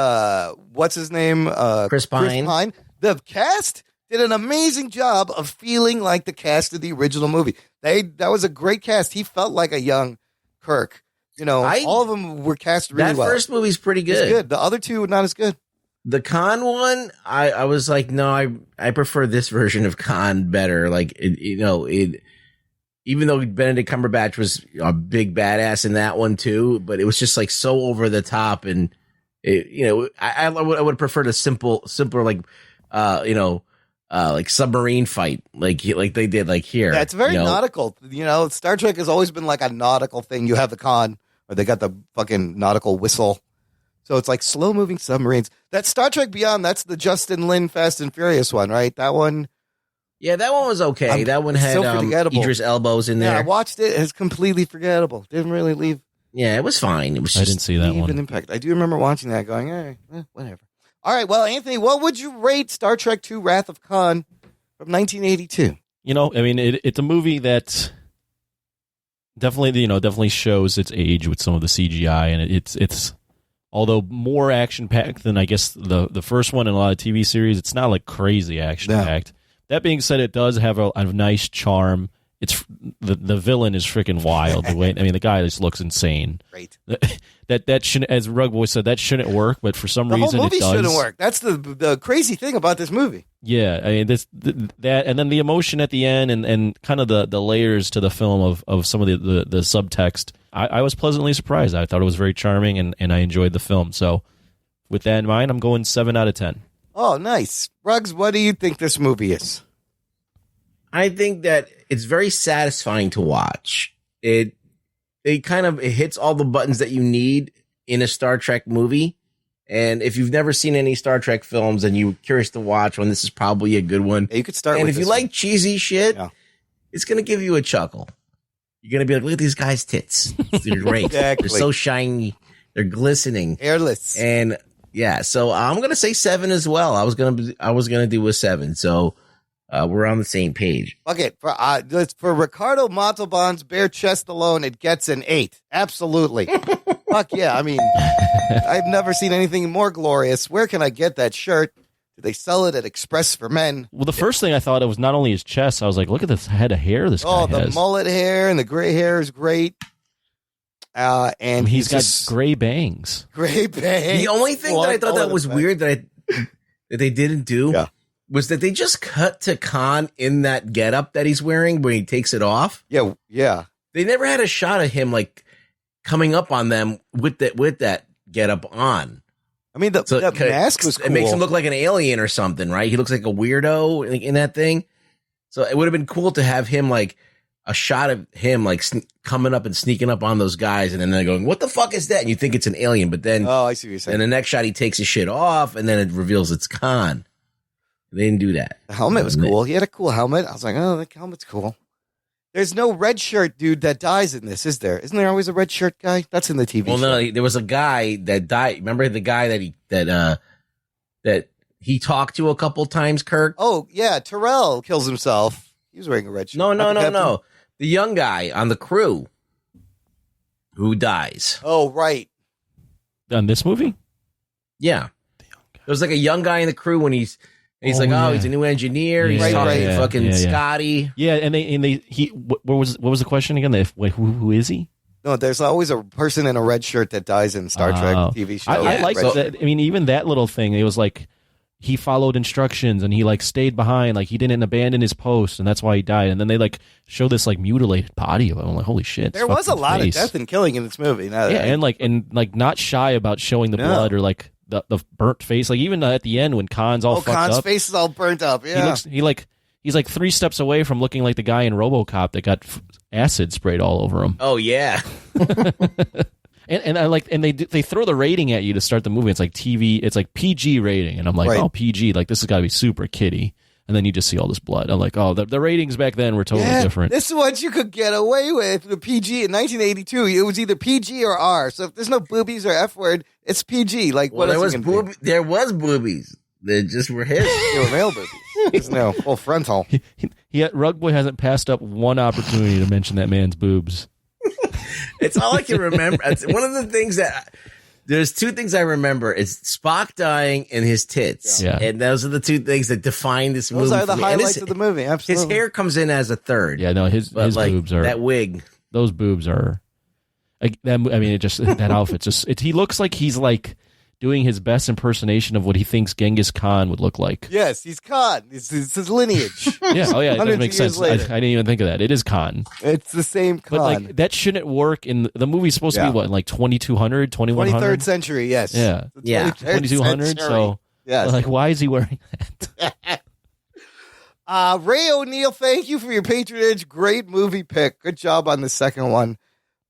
what's his name, Chris Pine. The cast did an amazing job of feeling like the cast of the original movie. That was a great cast. He felt like a young Kirk. You know, all of them were cast really well. That first movie's pretty good. It's good. The other two were not as good. The Khan one, I was like, no, I prefer this version of Khan better. Like, even though Benedict Cumberbatch was a big badass in that one too, but it was just like so over the top, and I would prefer the simpler like submarine fight, like they did like here. Yeah, it's very nautical. Star Trek has always been like a nautical thing. You have the Khan, or they got the fucking nautical whistle. So it's like slow moving submarines. That Star Trek Beyond, that's the Justin Lin Fast and Furious one, right? That one. Yeah, that one was okay. That one had Idris Elba's in there. Yeah, I watched it. It's completely forgettable. Didn't really leave. Yeah, it was fine. It was. I didn't see that one. An impact. I do remember watching that, going, whatever. All right, well, Anthony, what would you rate Star Trek II: Wrath of Khan from 1982? I mean, it's a movie that definitely shows its age with some of the CGI, and it's although more action packed than I guess the first one in a lot of TV series, it's not like crazy action packed. That being said, it does have a nice charm. It's the villain is freaking wild. The guy just looks insane. Great. That shouldn't, as Rugboy said, that shouldn't work. But for some reason, the whole movie it does. shouldn't work. That's the crazy thing about this movie. Yeah, I mean that, and then the emotion at the end, and kind of the layers to the film of some of the subtext. I was pleasantly surprised. I thought it was very charming, and I enjoyed the film. So with that in mind, I'm going 7 out of 10. Oh, nice. Ruggs, what do you think this movie is? I think that it's very satisfying to watch. It hits all the buttons that you need in a Star Trek movie. And if you've never seen any Star Trek films and you're curious to watch one, this is probably a good one. Yeah, you could start and with if you like cheesy shit, it's going to give you a chuckle. You're going to be like, look at these guys' tits. They're great. Exactly. They're so shiny. They're glistening. Airless. And yeah, so I'm going to say 7 as well. I was going to do a 7. So we're on the same page. Okay, for Ricardo Montalban's bare chest alone, it gets an 8. Absolutely. Fuck yeah. I mean, I've never seen anything more glorious. Where can I get that shirt? Do they sell it at Express for Men? Well, the first thing I thought it was not only his chest. I was like, look at this head of hair this guy the has. mullet hair and the gray hair is great. And he's got gray bangs. Gray bangs. The only thing that I thought that was weird that they didn't do was that they just cut to Khan in that getup that he's wearing when he takes it off. Yeah. They never had a shot of him like coming up on them with that getup on. I mean, that mask was cool. It makes him look like an alien or something, right? He looks like a weirdo in that thing. So it would have been cool to have him like a shot of him like coming up and sneaking up on those guys, and then they're going, "What the fuck is that?" And you think it's an alien, but then I see what you're saying. And the next shot he takes his shit off, and then it reveals it's Khan. They didn't do that. The helmet was cool. He had a cool helmet. I was like, oh, the helmet's cool. There's no red shirt dude that dies in this, is there? Isn't there always a red shirt guy? That's in the TV show. Well, no, there was a guy that died. Remember the guy that he talked to a couple times, Kirk? Oh, yeah. Terrell kills himself. He was wearing a red shirt. No. The young guy on the crew who dies. Oh, right. On this movie? Yeah. There's like a young guy in the crew when he's he's a new engineer. He's talking Scotty. Yeah, what was the question again? Who is he? No, there's always a person in a red shirt that dies in Star Trek TV shows. I like that. I mean, even that little thing. It was like he followed instructions and he like stayed behind. Like he didn't abandon his post, and that's why he died. And then they like show this like mutilated body of him. I'm like, holy shit! There was a lot of death and killing in this movie. And not shy about showing the blood or like the burnt face. Like even at the end when Khan's all fucked up. Khan's face is all burnt up. Yeah, he's like 3 steps away from looking like the guy in RoboCop that got acid sprayed all over him. Oh yeah. And I like, and they throw the rating at you to start the movie. It's like TV, it's like PG rating, and I'm like, oh, PG, like this has got to be super kiddie. And then you just see all this blood. I'm like, oh, the ratings back then were totally different. This is what you could get away with. The PG in 1982, it was either PG or R. So if there's no boobies or F word, it's PG. Like there was boobies. They just were his. They were male boobies. There's no full frontal. Rug Boy hasn't passed up one opportunity to mention that man's boobs. It's all I can remember. It's one of the things that there's 2 things I remember. It's Spock dying and his tits. Yeah. And those are the 2 things that define this movie. Those are the highlights of the movie. Absolutely. His hair comes in as a third. Yeah, no, his boobs are that wig. Those boobs are. That outfit just. He looks like he's like doing his best impersonation of what he thinks Genghis Khan would look like. Yes, he's Khan. It's his lineage. Yeah, that makes sense. I didn't even think of that. It is Khan. It's the same Khan. But like that shouldn't work in the movie's supposed to be what, in like 2200, 2100? 23rd century, yes. Yeah. 2200. So yes. Like, why is he wearing that? Ray O'Neill, thank you for your patronage. Great movie pick. Good job on the second one.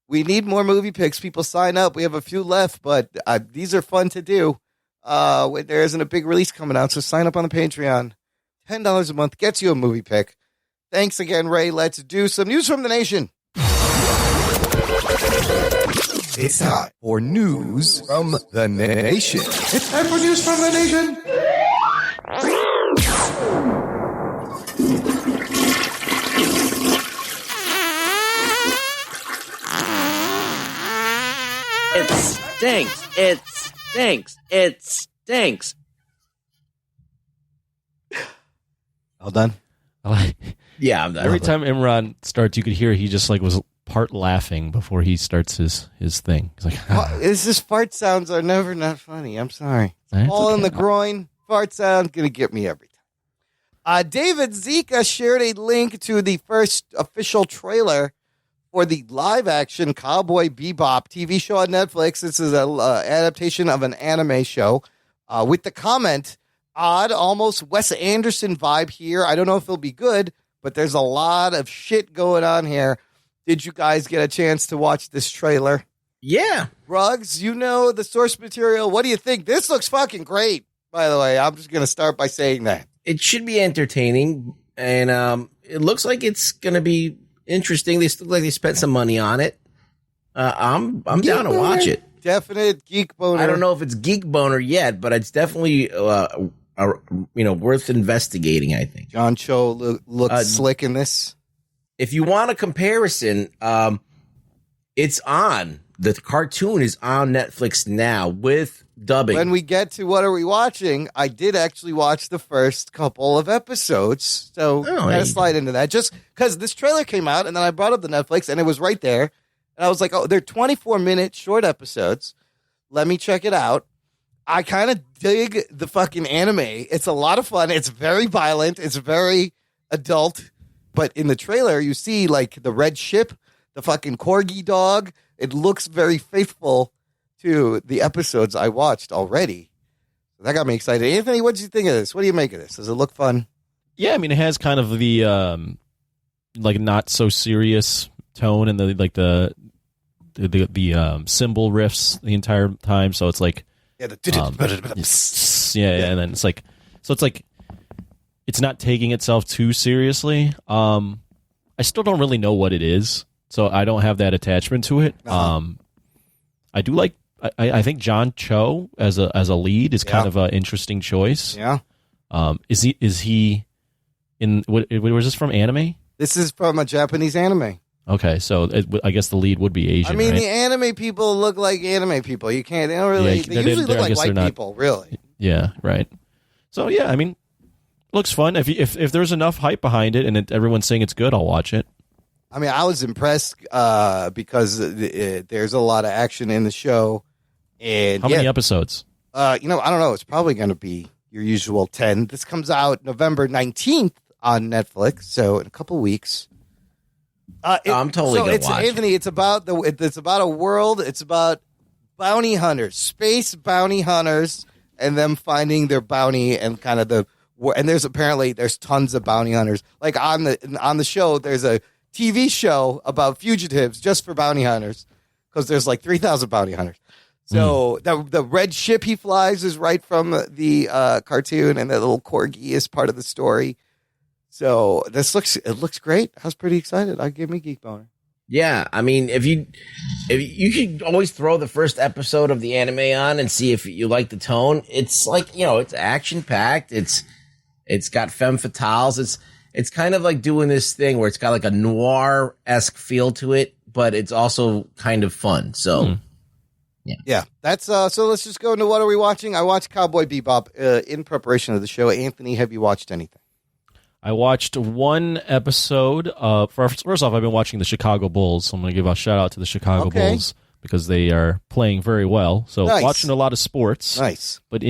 We need more movie picks. People sign up. We have a few left, but these are fun to do. There isn't a big release coming out, so sign up on the Patreon. $10 a month gets you a movie pick. Thanks again, Ray. Let's do some news from the nation. It's time for news from the nation. It's time for news from the nation. It stinks. It stinks. It stinks. All done? Yeah, I'm done. Every time Imran starts, you could hear he just like was part laughing before he starts his thing. He's like, This fart sounds are never not funny. I'm sorry. All in the groin. Fart sound going to get me every time. David Zika shared a link to the first official trailer for the live-action Cowboy Bebop TV show on Netflix. This is an adaptation of an anime show with the comment, odd, almost Wes Anderson vibe here. I don't know if it'll be good, but there's a lot of shit going on here. Did you guys get a chance to watch this trailer? Yeah. Ruggs, you know the source material. What do you think? This looks fucking great, by the way. I'm just going to start by saying that. It should be entertaining, and it looks like it's going to be interesting. They look like they spent some money on it. I'm down to watch it. Definite geek boner. I don't know if it's geek boner yet, but it's definitely worth investigating, I think. John Cho looks slick in this. If you want a comparison, it's on. The cartoon is on Netflix now with dubbing. When we get to what are we watching, I did actually watch the first couple of episodes. So gotta slide into that. Just because this trailer came out and then I brought up the Netflix and it was right there. And I was like, oh, they're 24-minute short episodes. Let me check it out. I kind of dig the fucking anime. It's a lot of fun. It's very violent. It's very adult. But in the trailer, you see like the red ship, the fucking corgi dog. It looks very faithful to the episodes I watched already. That got me excited. Anthony, what did you think of this? What do you make of this? Does it look fun? Yeah, I mean, it has kind of the like not so serious tone and the cymbal riffs the entire time. So it's like and then it's like it's not taking itself too seriously. I still don't really know what it is, so I don't have that attachment to it. I do like. I think John Cho as a lead is kind of an interesting choice. Yeah. Is he in? Was this from anime? This is from a Japanese anime. Okay, so I guess the lead would be Asian. I mean, right? the anime people look like anime people. You can't. They don't really. They usually look like white people. Really. Yeah. Right. So yeah, I mean, looks fun. If there's enough hype behind it and everyone's saying it's good, I'll watch it. I mean, I was impressed because there's a lot of action in the show. And how many episodes? I don't know. It's probably going to be your usual 10. This comes out November 19th on Netflix, so in a couple weeks. I'm totally going to watch. Anthony, it's about a world. It's about bounty hunters, space bounty hunters, and them finding their bounty and kind of and there's tons of bounty hunters. Like on the show, there's a TV show about fugitives just for bounty hunters because there's like 3,000 bounty hunters. So the red ship he flies is right from the cartoon, and that little corgi is part of the story. So it looks great. I was pretty excited. I gave me geek boner. Yeah, I mean, if you could always throw the first episode of the anime on and see if you like the tone. It's like, it's action packed. It's got femme fatales. It's kind of like doing this thing where it's got like a noir-esque feel to it, but it's also kind of fun. So. Yeah. That's so let's just go into what are we watching? I watched Cowboy Bebop in preparation of the show. Anthony, have you watched anything? I watched one episode. First off, I've been watching the Chicago Bulls. So I'm going to give a shout out to the Chicago Bulls because they are playing very well. So watching a lot of sports. Nice. But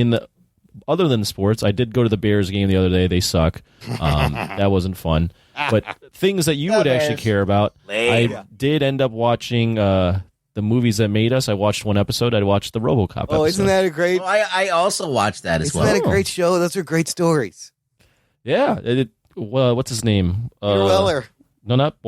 other than the sports, I did go to the Bears game the other day. They suck. That wasn't fun. But things that you would actually care about, I did end up watching the movies that made us. I watched one episode. I watched the RoboCop episode. Oh, isn't that a great? Oh, I also watched that as well. Isn't that a great show? Those are great stories. Yeah. What's his name? Peter Weller.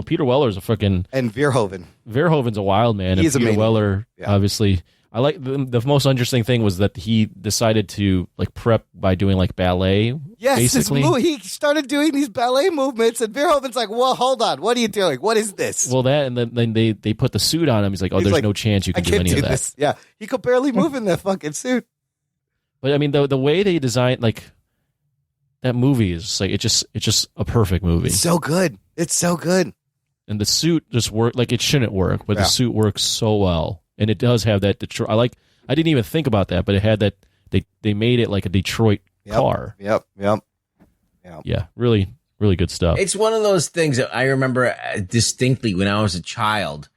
Peter Weller's a freaking... And Verhoeven. Verhoeven's a wild man. He is Peter amazing. Weller, obviously... I like the most interesting thing was that he decided to like prep by doing like ballet. Yes, basically. He started doing these ballet movements, and Verhoeven's like, "Well, hold on, what are you doing? What is this?" Well, that and then they put the suit on him. He's like, "Oh, there's no chance you can do any of that." This. Yeah, he could barely move in that fucking suit. But I mean, the way they designed like that movie is like it's just a perfect movie. It's so good. It's so good. And the suit just worked like it shouldn't work, but the suit works so well. And it does have that Detroit. I didn't even think about that, but it had that. They made it like a Detroit car. Yep. Yeah, really, really good stuff. It's one of those things that I remember distinctly when I was a child,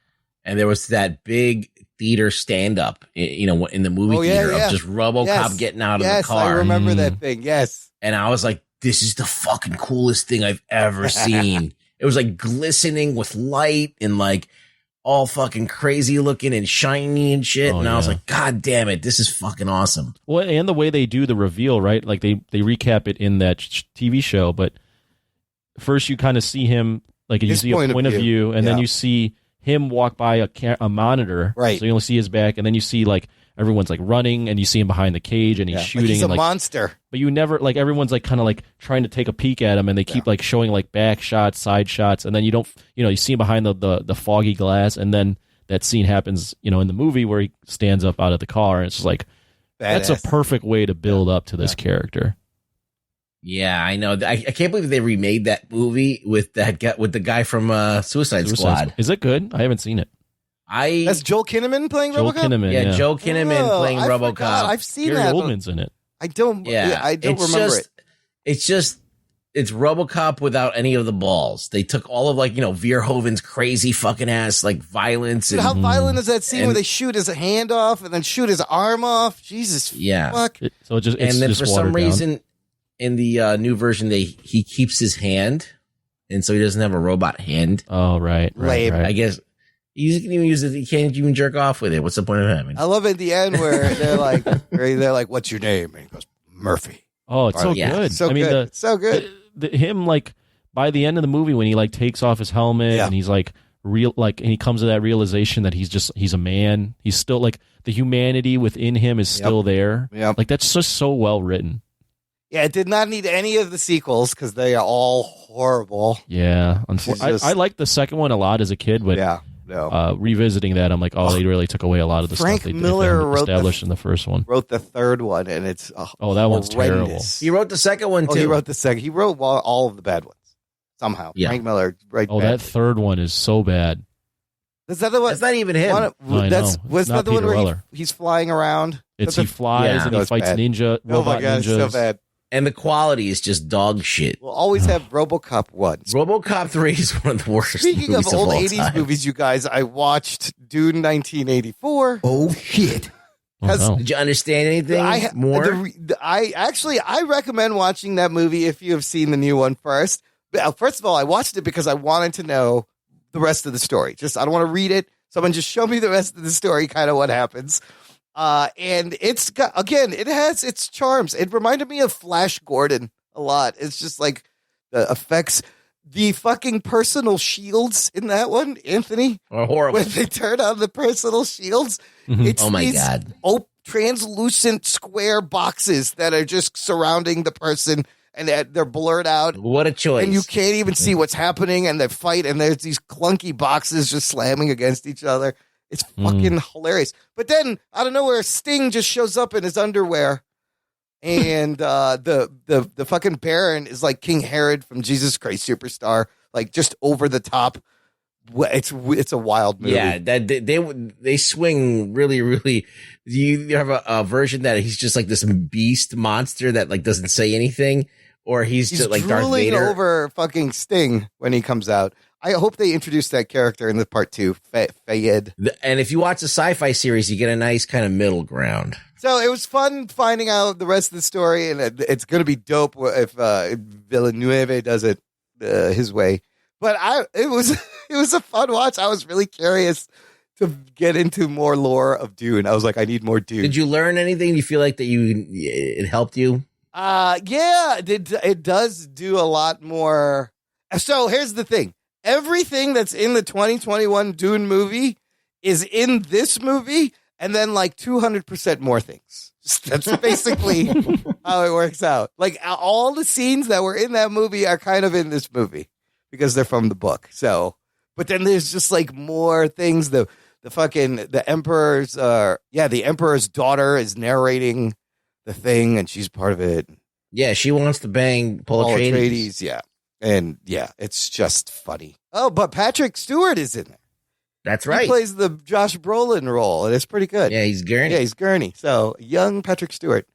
and there was that big theater stand-up, in the movie theater of just RoboCop getting out of the car. Yes, I remember that thing. Yes, and I was like, "This is the fucking coolest thing I've ever seen." It was like glistening with light and like. all fucking crazy looking and shiny and shit. Oh, And I was yeah. like, God damn it, this is fucking awesome. Well, and the way they do the reveal, right? Like they recap it in that TV show, but first you kind of see him, like you His see a point of view, and then you see him walk by a monitor, right? So you only see his back, and then you see like everyone's like running, and you see him behind the cage, and he's shooting. Like he's and, a like, monster. But you never like everyone's like kind of like trying to take a peek at him, and they keep like showing like back shots, side shots, and then you don't, you see him behind the foggy glass, and then that scene happens, in the movie where he stands up out of the car, and it's just like that's a perfect way to build up to this character. Yeah, I know. I can't believe they remade that movie with the guy from Suicide Squad. Is it good? I haven't seen it. That's Joel Kinnaman playing Joel RoboCop. Kinnaman, yeah. Joel Kinnaman playing I RoboCop. forgot. I've seen Gary that. Oldman's in it. I don't. Yeah, I don't remember it. It's RoboCop without any of the balls. They took all of Verhoeven's crazy fucking ass violence. Dude, and, how violent is that scene and- where they shoot his hand off and then shoot his arm off? Jesus, Yeah. fuck. So it's and then just for some watered down. reason, in the new version, he keeps his hand, and so he doesn't have a robot hand. Oh, right. I guess you can even use it. You can't even jerk off with it. What's the point of having? I love it at the end where they're like, "What's your name?" And he goes, "Murphy." Oh, it's so Yeah. good. So I mean, good. It's so good. Him by the end of the movie when he takes off his helmet and he's and he comes to that realization that he's a man. He's still the humanity within him is still there. Yep. That's just so well written. Yeah, it did not need any of the sequels because they are all horrible. Yeah, Just- I liked the second one a lot as a kid, but revisiting that, I'm like, they really took away a lot of the Frank stuff they Miller wrote established in the first one. Wrote the third one, and it's that one's terrible. horrendous. He wrote the second one too. Oh, he wrote the second. He wrote all of the bad ones somehow. Yeah. Frank Miller. Right. That third one is so bad. Is that the one? That's not even him. I know. Was It's that not the one Peter where Weller. he's flying around? It's he flies and he fights robot Oh my god, ninjas. it's so bad. And the quality is just dog shit. We'll always have RoboCop 1. RoboCop 3 is one of the worst Speaking movies of old all 80s time. movies, you guys, I watched Dune 1984. Oh, shit. Did you understand anything more? I recommend watching that movie if you have seen the new one first. First of all, I watched it because I wanted to know the rest of the story. I don't want to read it. Someone just show me the rest of the story, kind of what happens. And it's got, again, it has its charms. It reminded me of Flash Gordon a lot. It's just like the effects, the fucking personal shields in that one, Anthony. Oh, horrible. When they turn on the personal shields, it's Oh my these God. translucent square boxes that are just surrounding the person, and they're blurred out. What a choice. And you can't even see what's happening, and they fight, and there's these clunky boxes just slamming against each other. It's fucking hilarious. But then, out of nowhere, Sting just shows up in his underwear, and the fucking Baron is like King Herod from Jesus Christ Superstar, like just over the top. It's a wild movie. Yeah, that they swing really, really. You have a version that he's just like this beast monster that doesn't say anything, or he's just like Darth drooling Vader. over fucking Sting when he comes out. I hope they introduce that character in the part 2, Fayed. And if you watch the sci-fi series, you get a nice kind of middle ground. So it was fun finding out the rest of the story, and it's going to be dope if Villeneuve does it his way. But it was a fun watch. I was really curious to get into more lore of Dune. I was like, I need more Dune. Did you learn anything? Do you feel like it helped you? Yeah, it does do a lot more. So here's the thing. Everything that's in the 2021 Dune movie is in this movie, and then 200% more things. That's basically how it works out. All the scenes that were in that movie are kind of in this movie because they're from the book. So, but then there's just more things. The Emperor's the Emperor's daughter is narrating the thing, and she's part of it. Yeah, she wants to bang Paul Atreides. Yeah. And yeah, it's just funny. Oh, but Patrick Stewart is in there. That's right. He plays the Josh Brolin role, and it's pretty good. Yeah, he's Gurney. Yeah, he's Gurney. So young Patrick Stewart.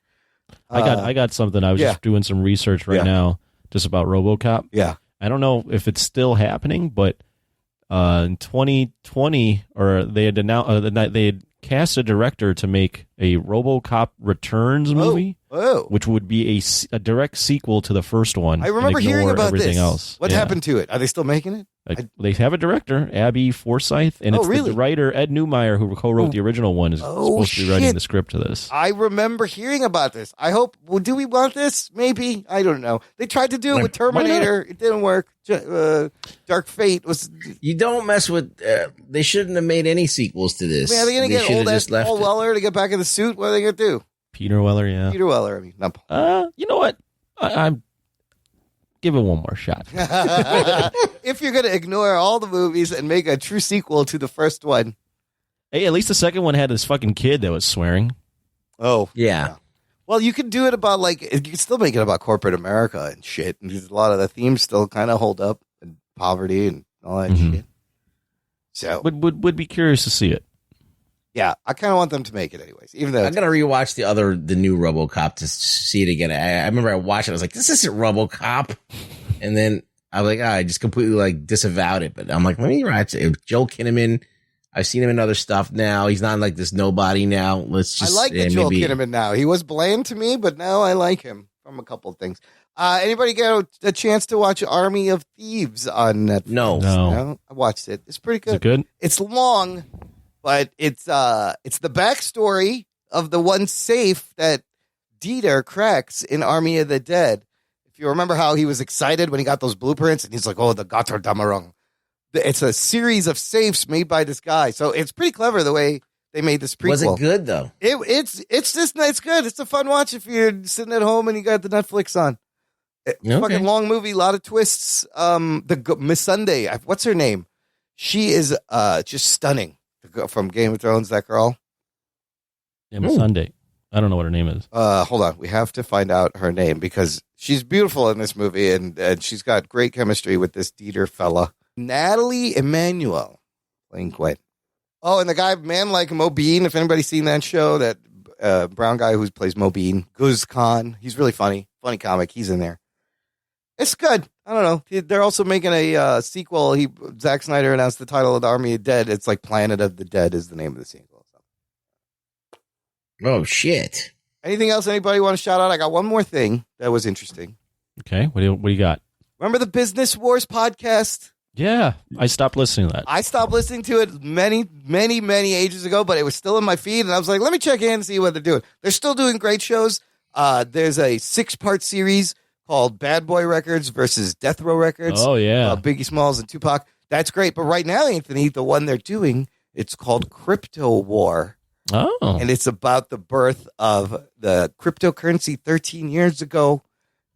I got something. I was just doing some research right now just about RoboCop. Yeah. I don't know if it's still happening, but in 2020, or they had announced they had cast a director to make a RoboCop Returns movie, which would be a direct sequel to the first one. I remember and hearing ignore about everything this. else. What happened to it? Are they still making it? Like, they have a director, Abby Forsyth, and it's the writer Ed Neumeier who co-wrote the original one is supposed to be writing the script to this. I remember hearing about this. I hope. Well, do we want this? Maybe. I don't know. They tried to do it with Terminator. It didn't work. Dark Fate was. You don't mess with. They shouldn't have made any sequels to this. I mean, are they going to get old ass Paul Weller to get back in the suit? What are they going to do? Peter Weller, yeah. Peter Weller. I mean, not Paul. You know what? I'm give it one more shot. If you're going to ignore all the movies and make a true sequel to the first one. Hey, at least the second one had this fucking kid that was swearing. Oh. Yeah. Well, you could do it about, like, you can still make it about corporate America and shit. And a lot of the themes still kind of hold up, and poverty and all that shit. So would be curious to see it. Yeah, I kind of want them to make it anyways. Even though I'm gonna rewatch the new RoboCop to see it again. I remember I watched it. I was like, this isn't RoboCop, and then I was like, I just completely like disavowed it. But I'm like, let me watch it. Joel Kinnaman. I've seen him in other stuff now. He's not like this nobody now. Let's just. I like the Joel Kinnaman now. He was bland to me, but now I like him from a couple of things. Anybody get a chance to watch Army of Thieves on Netflix? No. I watched it. It's pretty good. Is it good? It's long. But it's the backstory of the one safe that Dieter cracks in Army of the Dead. If you remember how he was excited when he got those blueprints, and he's like, "Oh, the Gotterdammerung." It's a series of safes made by this guy, so it's pretty clever the way they made this prequel. Was it good though? It's good. It's a fun watch if you're sitting at home and you got the Netflix on. Fucking long movie, a lot of twists. The Miss Sunday, what's her name? She is just stunning. From Game of Thrones, that girl. Emma Sunday. I don't know what her name is. Hold on. We have to find out her name because she's beautiful in this movie and she's got great chemistry with this Dieter fella. Natalie Emmanuel playing Gwen. Oh, and the guy, man like Mobeen, if anybody's seen that show, that brown guy who plays Mobeen, Guz Khan. He's really funny. Funny comic. He's in there. It's good. I don't know. They're also making a sequel. Zack Snyder announced the title of the Army of Dead. It's like Planet of the Dead is the name of the sequel. Oh, shit. Anything else anybody want to shout out? I got one more thing that was interesting. Okay. What do you got? Remember the Business Wars podcast? Yeah. I stopped listening to that. I stopped listening to it many, many, many ages ago, but it was still in my feed. And I was like, let me check in and see what they're doing. They're still doing great shows. There's a 6-part series called Bad Boy Records versus Death Row Records. Oh, yeah. Biggie Smalls and Tupac. That's great. But right now, Anthony, the one they're doing, it's called Crypto War. Oh. And it's about the birth of the cryptocurrency 13 years ago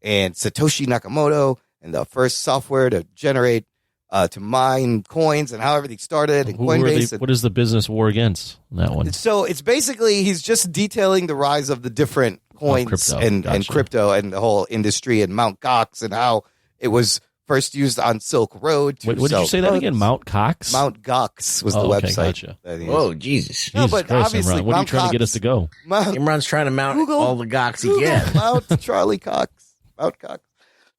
and Satoshi Nakamoto and the first software to generate, to mine coins and how everything started and Coinbase. What is the business war against that one? So it's basically, he's just detailing the rise of the different coins crypto. and crypto and the whole industry and Mt. Gox and how it was first used on Silk Road. What did you say that again? Mt. Cox? Mt. Gox was the website. Gotcha. Oh, Jesus. No, but Christ, obviously, Imran. What are you Mount trying Cox, to get us to go? Imran's trying to mount all the Gox he can. Mount Charlie Cox. Mount Cox.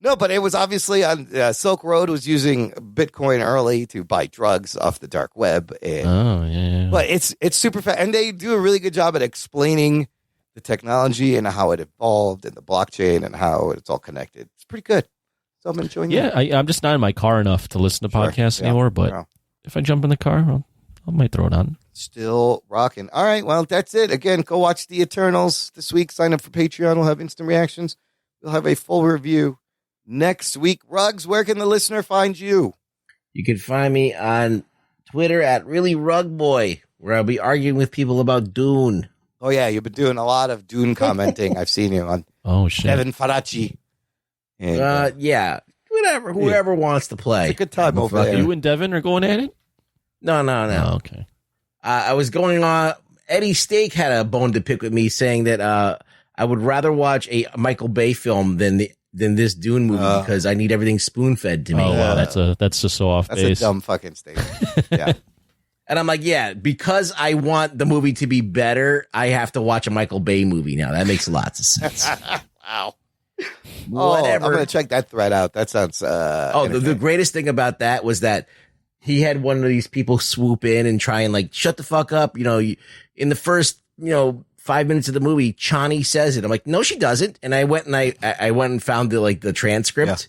No, but it was obviously on Silk Road was using Bitcoin early to buy drugs off the dark web. And, But it's super fast. And they do a really good job at explaining the technology and how it evolved and the blockchain and how it's all connected. It's pretty good. So I'm enjoying that. I'm just not in my car enough to listen to podcasts anymore, but if I jump in the car, I might throw it on. Still rocking. All right, well, that's it. Again, go watch The Eternals this week. Sign up for Patreon. We'll have instant reactions. We'll have a full review next week. Ruggs, where can the listener find you? You can find me on Twitter at ReallyRugBoy, where I'll be arguing with people about Dune. Oh, yeah, you've been doing a lot of Dune commenting. I've seen you on Devin Faraci. And, yeah, whoever wants to play. It's a good time over there. You and Devin are going at it? No. Oh, okay. I was going on. Eddie Steak had a bone to pick with me, saying that I would rather watch a Michael Bay film than this Dune movie because I need everything spoon fed to me. Oh, wow, that's just so off base. That's a dumb fucking statement. Yeah. And I'm like, yeah, because I want the movie to be better, I have to watch a Michael Bay movie now. That makes lots of sense. Wow. Whatever. I'm going to check that thread out. That sounds... the greatest thing about that was that he had one of these people swoop in and try and like, shut the fuck up. You know, in the first, 5 minutes of the movie, Chani says it. I'm like, no, she doesn't. And I went and I went and found the transcript.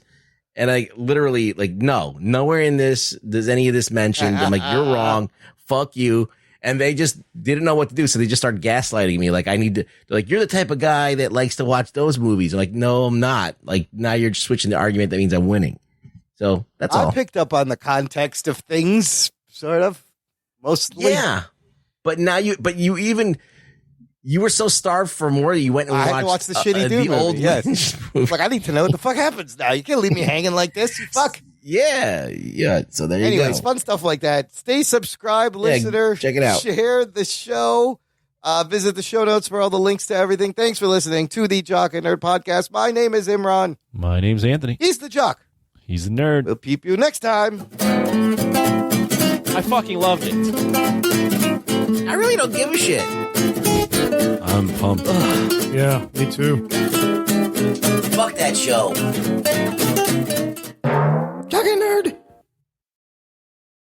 And I literally like, no, nowhere in this does any of this mentioned. I'm like, you're wrong. Fuck you. And they just didn't know what to do. So they just started gaslighting me. Like, I need to, like, you're the type of guy that likes to watch those movies. I'm like, no, I'm not. Like, now you're just switching the argument. That means I'm winning. So that's all. I picked up on the context of things, sort of, mostly. Yeah. But now you were so starved for more. You went and I watched had to watch the shitty Doom movie. old yes. Like, I need to know what the fuck happens now. You can't leave me hanging like this. You fuck. Yeah. So there you go. Anyways, fun stuff like that. Stay subscribed, listener. Check it out. Share the show. Visit the show notes for all the links to everything. Thanks for listening to the Jock and Nerd Podcast. My name is Imran. My name's Anthony. He's the Jock. He's the nerd. We'll peep you next time. I fucking loved it. I really don't give a shit. I'm pumped. Yeah, me too. Fuck that show. Jock and Nerd.